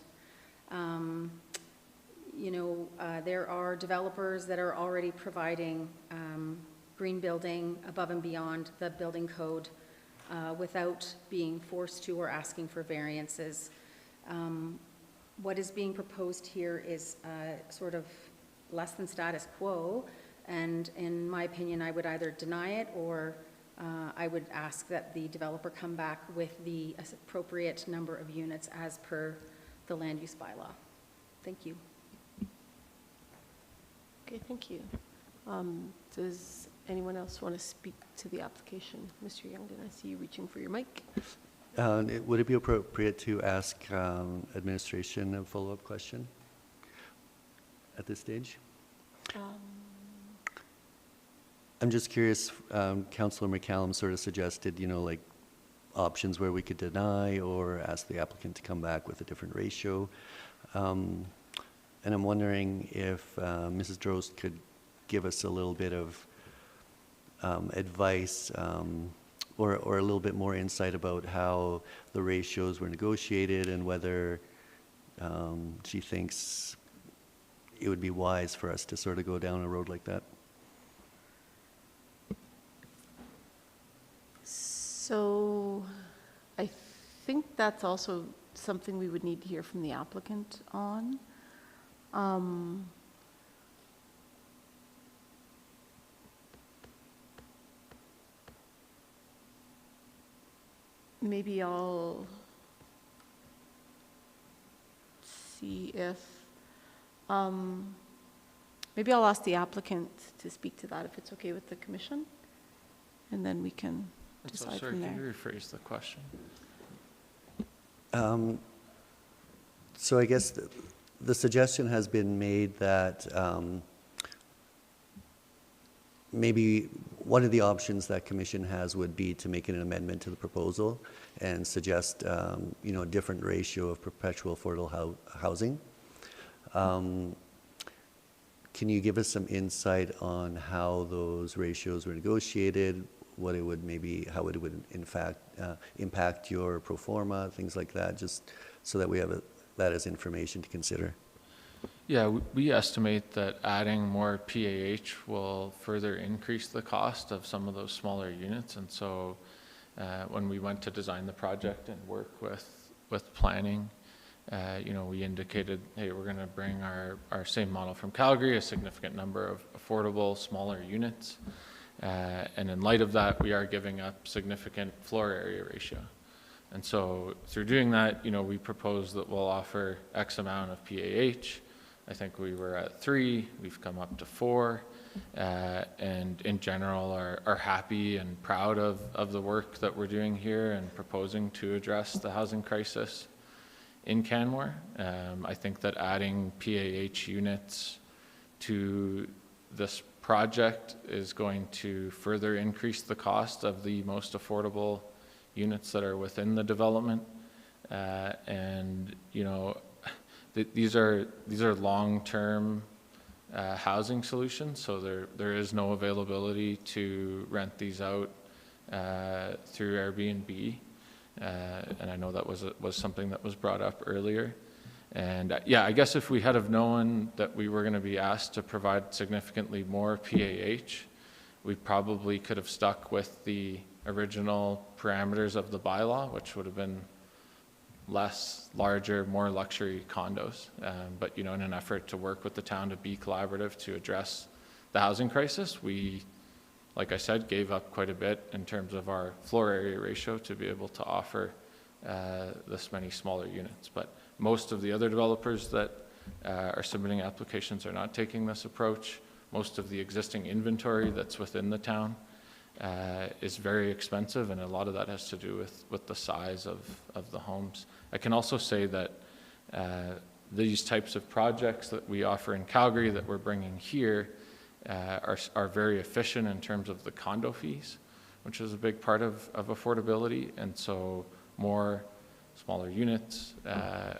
There are developers that are already providing green building above and beyond the building code without being forced to or asking for variances. What is being proposed here is sort of less than status quo, and in my opinion, I would either deny it or I would ask that the developer come back with the appropriate number of units as per the land use bylaw. Thank you. Okay, thank you. Does anyone else want to speak to the application? Mr. Youngden, I see you reaching for your mic. Would it be appropriate to ask administration a follow-up question at this stage? I'm just curious, Councillor McCallum sort of suggested, like options where we could deny or ask the applicant to come back with a different ratio. And I'm wondering if Mrs. Drost could give us a little bit of advice or a little bit more insight about how the ratios were negotiated and whether she thinks it would be wise for us to sort of go down a road like that. So I think that's also something we would need to hear from the applicant on. Maybe I'll see if, maybe I'll ask the applicant to speak to that if it's okay with the commission, and then we can decide from there. Can you rephrase the question? So I guess the suggestion has been made that maybe one of the options that commission has would be to make an amendment to the proposal and suggest, a different ratio of perpetual affordable housing. Can you give us some insight on how those ratios were negotiated, what it would how it would in fact impact your pro forma, things like that, just so that we have that as information to consider? Yeah, we estimate that adding more PAH will further increase the cost of some of those smaller units. And so when we went to design the project and work with planning, we indicated, hey, we're going to bring our same model from Calgary, a significant number of affordable smaller units. And in light of that, we are giving up significant floor area ratio. And so through doing that, we propose that we'll offer X amount of PAH. I think we were at 3, we've come up to 4, and in general are happy and proud of the work that we're doing here and proposing to address the housing crisis in Canmore. I think that adding PAH units to this project is going to further increase the cost of the most affordable units that are within the development. These are long-term housing solutions, so there is no availability to rent these out through Airbnb, and I know that was something that was brought up earlier. And yeah, I guess if we had have known that we were going to be asked to provide significantly more PAH, we probably could have stuck with the original parameters of the bylaw, which would have been larger, more luxury condos. But in an effort to work with the town to be collaborative to address the housing crisis, we like I said, gave up quite a bit in terms of our floor area ratio to be able to offer this many smaller units. But most of the other developers that are submitting applications are not taking this approach. Most of the existing inventory that's within the town is very expensive, and a lot of that has to do with the size of the homes. I can also say that these types of projects that we offer in Calgary that we're bringing here are very efficient in terms of the condo fees, which is a big part of affordability. And so more smaller units,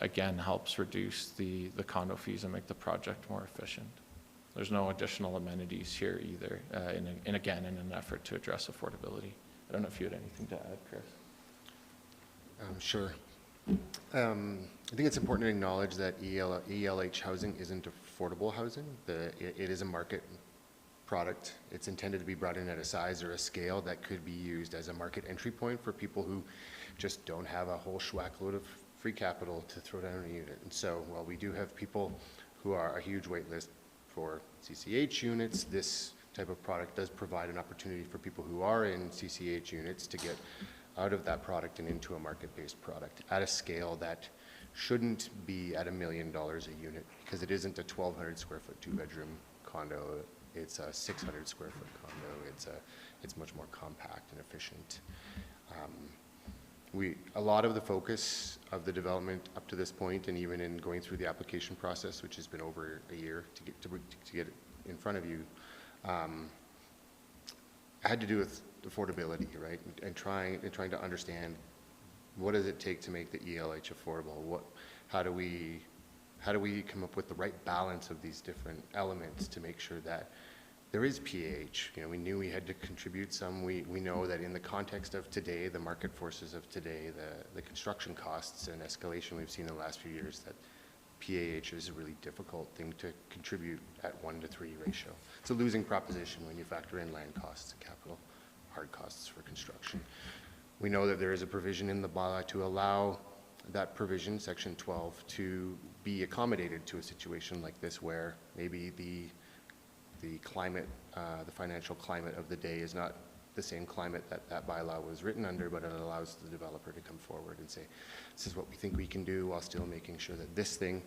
again, helps reduce the condo fees and make the project more efficient. There's no additional amenities here either, in an effort to address affordability. I don't know if you had anything to add, Chris. Sure. I think it's important to acknowledge that ELH housing isn't affordable housing. It is a market product. It's intended to be brought in at a size or a scale that could be used as a market entry point for people who just don't have a whole schwack load of free capital to throw down a unit. And so while we do have people who are a huge wait list for CCH units, this type of product does provide an opportunity for people who are in CCH units to get out of that product and into a market-based product at a scale that shouldn't be at $1 million a unit, because it isn't a 1,200 square foot, 2-bedroom condo. It's a 600 square foot condo. It's much more compact and efficient. A lot of the focus of the development up to this point, and even in going through the application process, which has been over a year to get it in front of you, had to do with affordability, right? And trying to understand, what does it take to make the ELH affordable? How do we come up with the right balance of these different elements to make sure that there is PAH? You know, we knew we had to contribute some. We know that in the context of today, the market forces of today, the construction costs and escalation we've seen in the last few years, that PAH is a really difficult thing to contribute at 1-to-3 ratio. It's a losing proposition when you factor in land costs and capital hard costs for construction. We know that there is a provision in the bylaw to allow that provision, section 12, to be accommodated to a situation like this, where maybe the climate, the financial climate of the day is not the same climate that bylaw was written under, but it allows the developer to come forward and say, this is what we think we can do while still making sure that this thing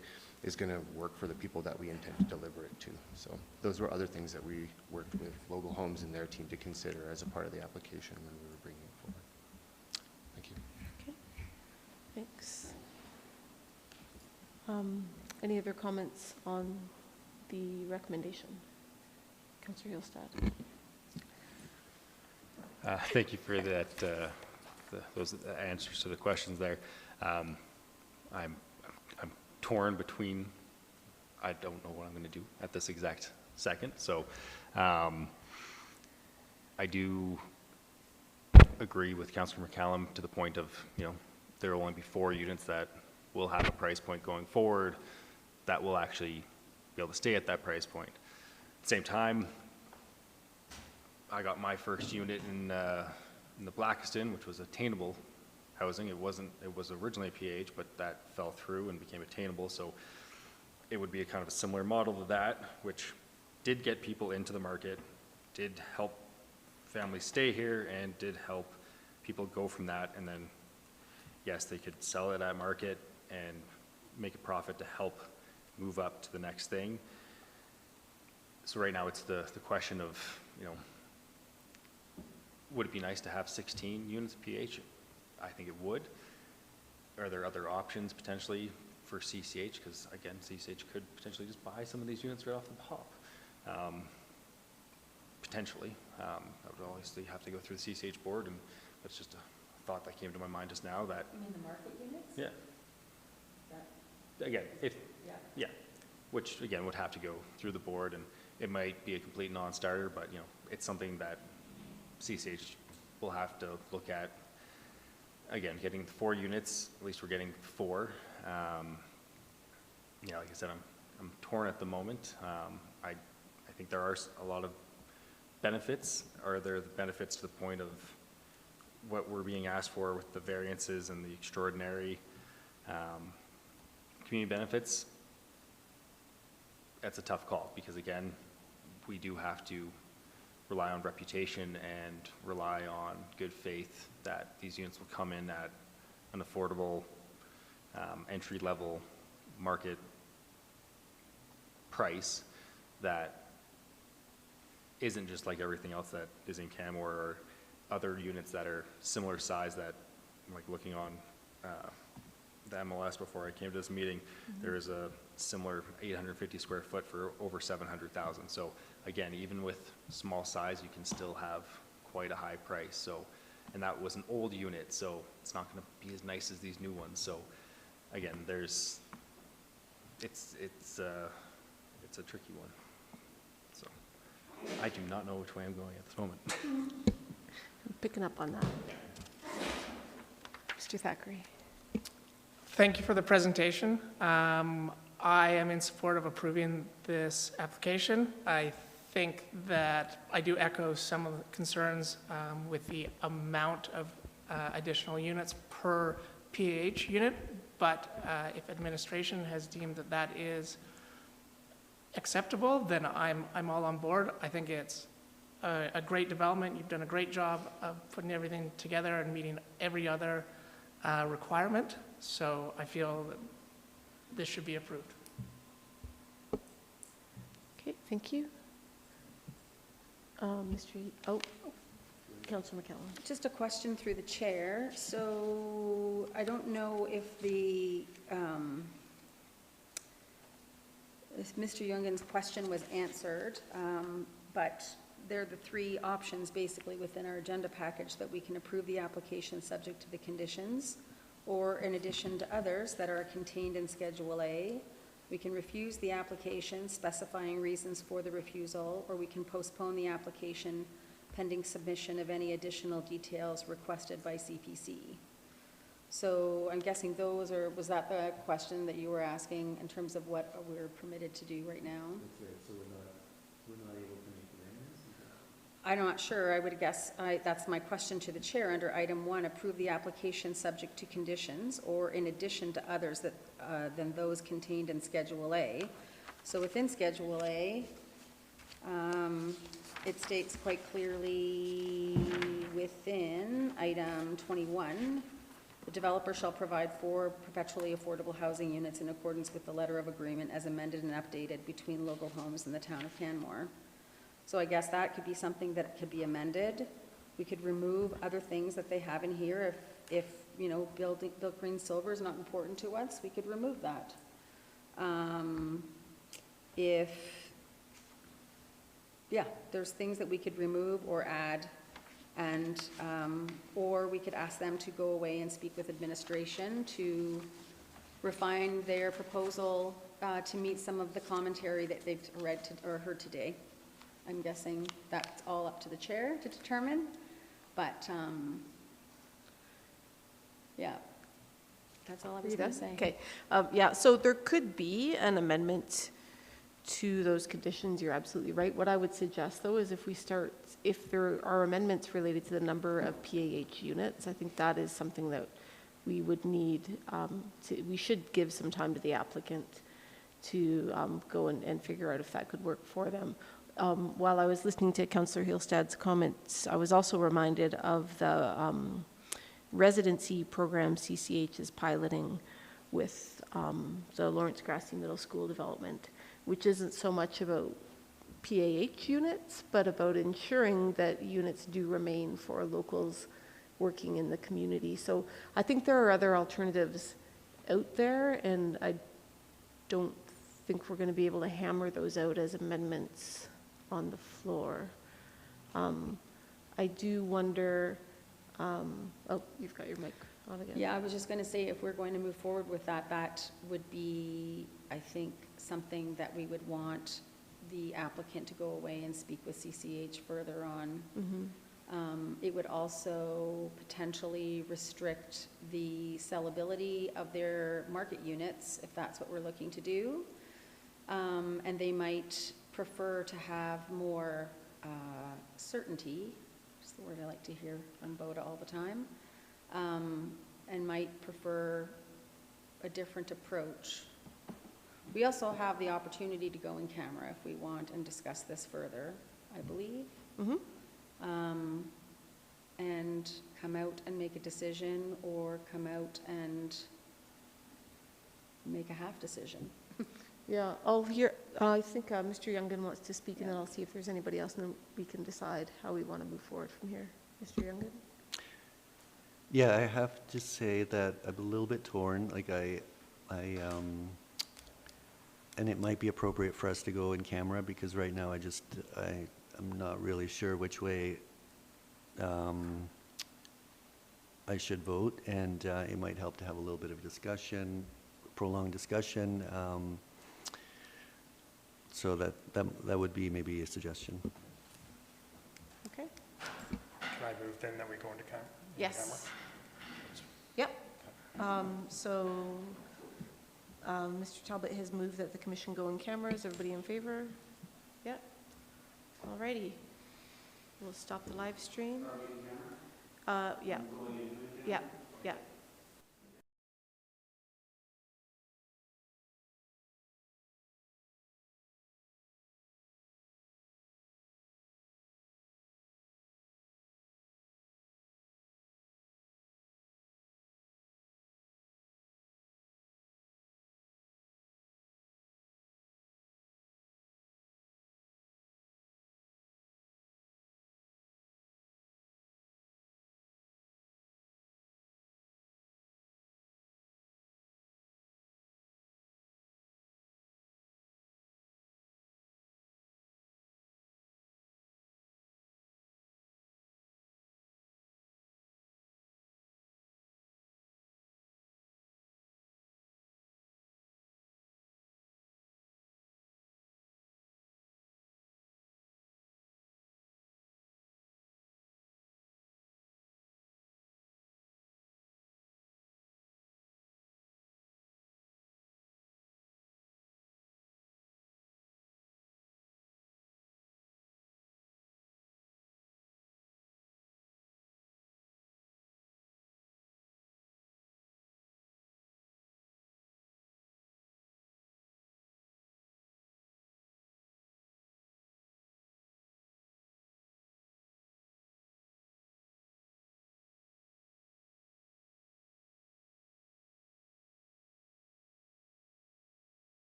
is going to work for the people that we intend to deliver it to. So those were other things that we worked with Local Homes and their team to consider as a part of the application when we were bringing it forward. Thank you. Okay, thanks. Any other comments on the recommendation? Councillor Hillstad. Thank you for that, those answers to the questions there. I'm torn between, I don't know what I'm going to do at this exact second. So I do agree with Councillor McCallum to the point of, there will only be 4 units that will have a price point going forward that will actually be able to stay at that price point. At the same time, I got my first unit in the Blackiston, which was attainable housing. It was originally a PH, but that fell through and became attainable. So it would be a kind of a similar model to that, which did get people into the market, did help families stay here, and did help people go from that. And then, yes, they could sell it at market and make a profit to help move up to the next thing. So right now it's the question of, would it be nice to have 16 units of PH? I think it would. Are there other options potentially for CCH? Because again, CCH could potentially just buy some of these units right off the hop. Potentially. I would obviously have to go through the CCH board, and that's just a thought that came to my mind just now. That, You mean the market units? yeah. Again, yeah, which again would have to go through the board, and it might be a complete non-starter, but it's something that CCH will have to look at. Again, getting 4 units, at least we're getting 4. Like I said, I'm torn at the moment. I think there are a lot of benefits. Are there the benefits to the point of what we're being asked for with the variances and the extraordinary community benefits? That's a tough call, because again, we do have to rely on reputation and rely on good faith that these units will come in at an affordable, entry-level market price that isn't just like everything else that is in Canmore or other units that are similar size that, like looking on the MLS before I came to this meeting, there is a similar 850 square foot for over 700,000. So again, even with small size, you can still have quite a high price. So, and that was an old unit, so it's not going to be as nice as these new ones. So again, it's a tricky one. So I do not know which way I'm going at this moment. I'm picking up on that. Mr. Thackeray. Thank you for the presentation. I am in support of approving this application. I think that I do echo some of the concerns with the amount of additional units per PAH unit, but if administration has deemed that that is acceptable, then I'm all on board. I think it's a great development. You've done a great job of putting everything together and meeting every other requirement. So I feel that this should be approved. Okay, thank you. Councilor McCallum. Just a question through the chair. So I don't know if if Mr. Jungen's question was answered, but they're the three options basically within our agenda package that we can approve the application subject to the conditions, or in addition to others that are contained in Schedule A. We can refuse the application specifying reasons for the refusal, or we can postpone the application pending submission of any additional details requested by CPC. So I'm guessing was that the question that you were asking in terms of what we're permitted to do right now? That's right, so we're not able to make amendments? I'm not sure. I would guess, that's my question to the chair. Under item 1, approve the application subject to conditions or in addition to others than those contained in Schedule A. So within Schedule A, it states quite clearly within item 21, the developer shall provide 4 perpetually affordable housing units in accordance with the letter of agreement as amended and updated between local homes and the town of Canmore. So I guess that could be something that could be amended. We could remove other things that they have in here. If you know, built green silver is not important to us, we could remove that. There's things that we could remove or add, and or we could ask them to go away and speak with administration to refine their proposal to meet some of the commentary that they've read or heard today. I'm guessing that's all up to the chair to determine, but yeah, that's all I was going to say. Okay, so there could be an amendment to those conditions. You're absolutely right. What I would suggest, though, is if there are amendments related to the number of PAH units, I think that is something that we would need we should give some time to the applicant to go and figure out if that could work for them. While I was listening to Councillor Hillstad's comments, I was also reminded of the residency program CCH is piloting with the Lawrence Grassy Middle School development, which isn't so much about PAH units, but about ensuring that units do remain for locals working in the community. So I think there are other alternatives out there, and I don't think we're going to be able to hammer those out as amendments on the floor. I do wonder, oh, you've got your mic on again. Yeah, I was just going to say, if we're going to move forward with that, that would be, I think, something that we would want the applicant to go away and speak with CCH further on. Mm-hmm. It would also potentially restrict the sellability of their market units, if that's what we're looking to do. And they might prefer to have more certainty, which is the word I like to hear on BODA all the time, and might prefer a different approach. We also have the opportunity to go in camera if we want and discuss this further. I believe. Mhm. And come out and make a decision, or come out and make a half decision. Yeah, I'll hear, I think Mr. Youngin wants to speak, and then I'll see if there's anybody else, and then we can decide how we want to move forward from here. Mr. Youngin? Yeah, I have to say that I'm a little bit torn, like and it might be appropriate for us to go in camera, because right now I'm not really sure which way I should vote, and it might help to have a little bit of discussion, prolonged discussion. So that would be maybe a suggestion. Okay. Can I move then that we go into camera? Yes. Yep. Mr. Talbot has moved that the commission go in camera. Is everybody in favor? Yep. All righty. We'll stop the live stream. Yeah. Yeah, yeah.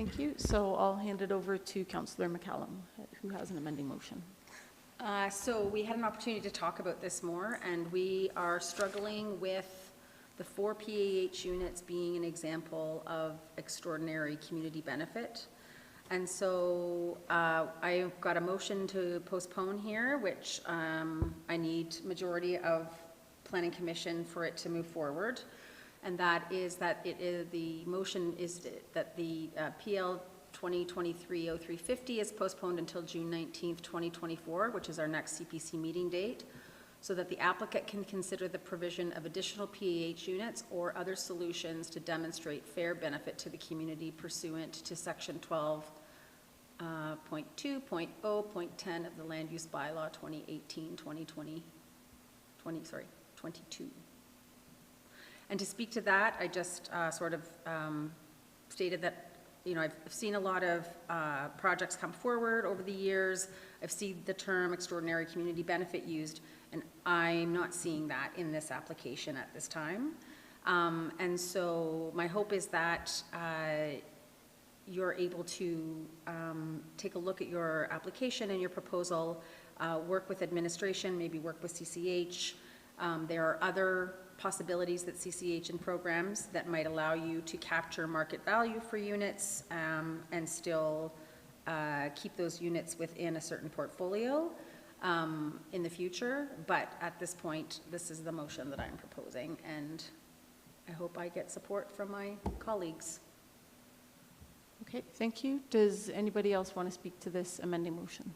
thank you. So I'll hand it over to Councillor McCallum, who has an amending motion. So we had an opportunity to talk about this more, and we are struggling with the 4 PAH units being an example of extraordinary community benefit. And so I've got a motion to postpone here, which I need majority of Planning Commission for it to move forward. And that is that the motion is that the PL 2023-0350 is postponed until June 19th, 2024, which is our next CPC meeting date, so that the applicant can consider the provision of additional PAH units or other solutions to demonstrate fair benefit to the community pursuant to Section 12.2.0.10 of the Land Use Bylaw 2018-2022. And to speak to that, I just sort of stated that, you know, I've seen a lot of projects come forward over the years. I've seen the term extraordinary community benefit used, and I'm not seeing that in this application at this time. And so my hope is that you're able to take a look at your application and your proposal, work with administration, maybe work with CCH. There are other possibilities that CCH and programs that might allow you to capture market value for units and still keep those units within a certain portfolio in the future. But at this point, this is the motion that I'm proposing, and I hope I get support from my colleagues. Okay, thank you. Does anybody else want to speak to this amending motion?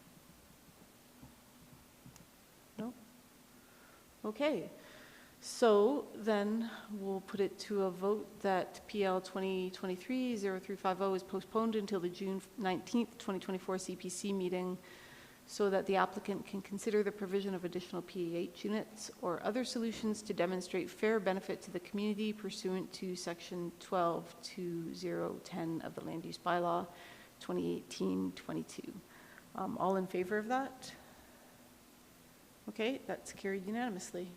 No? Okay. So then we'll put it to a vote that PL 2023-0350 is postponed until the June 19th, 2024 CPC meeting, so that the applicant can consider the provision of additional PAH units or other solutions to demonstrate fair benefit to the community pursuant to Section 12.2010 of the Land Use Bylaw 2018-22. All in favor of that? Okay, that's carried unanimously.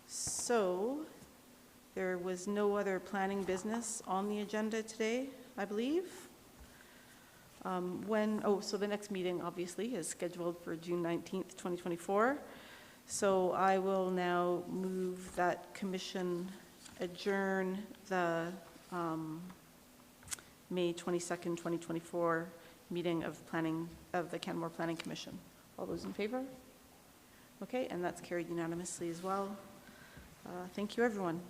So there was no other planning business on the agenda today, I believe. So the next meeting obviously is scheduled for June 19th, 2024. So I will now move that commission adjourn the May 22nd, 2024 meeting of the Canmore Planning Commission. All those in favor? Okay, and that's carried unanimously as well. Thank you, everyone.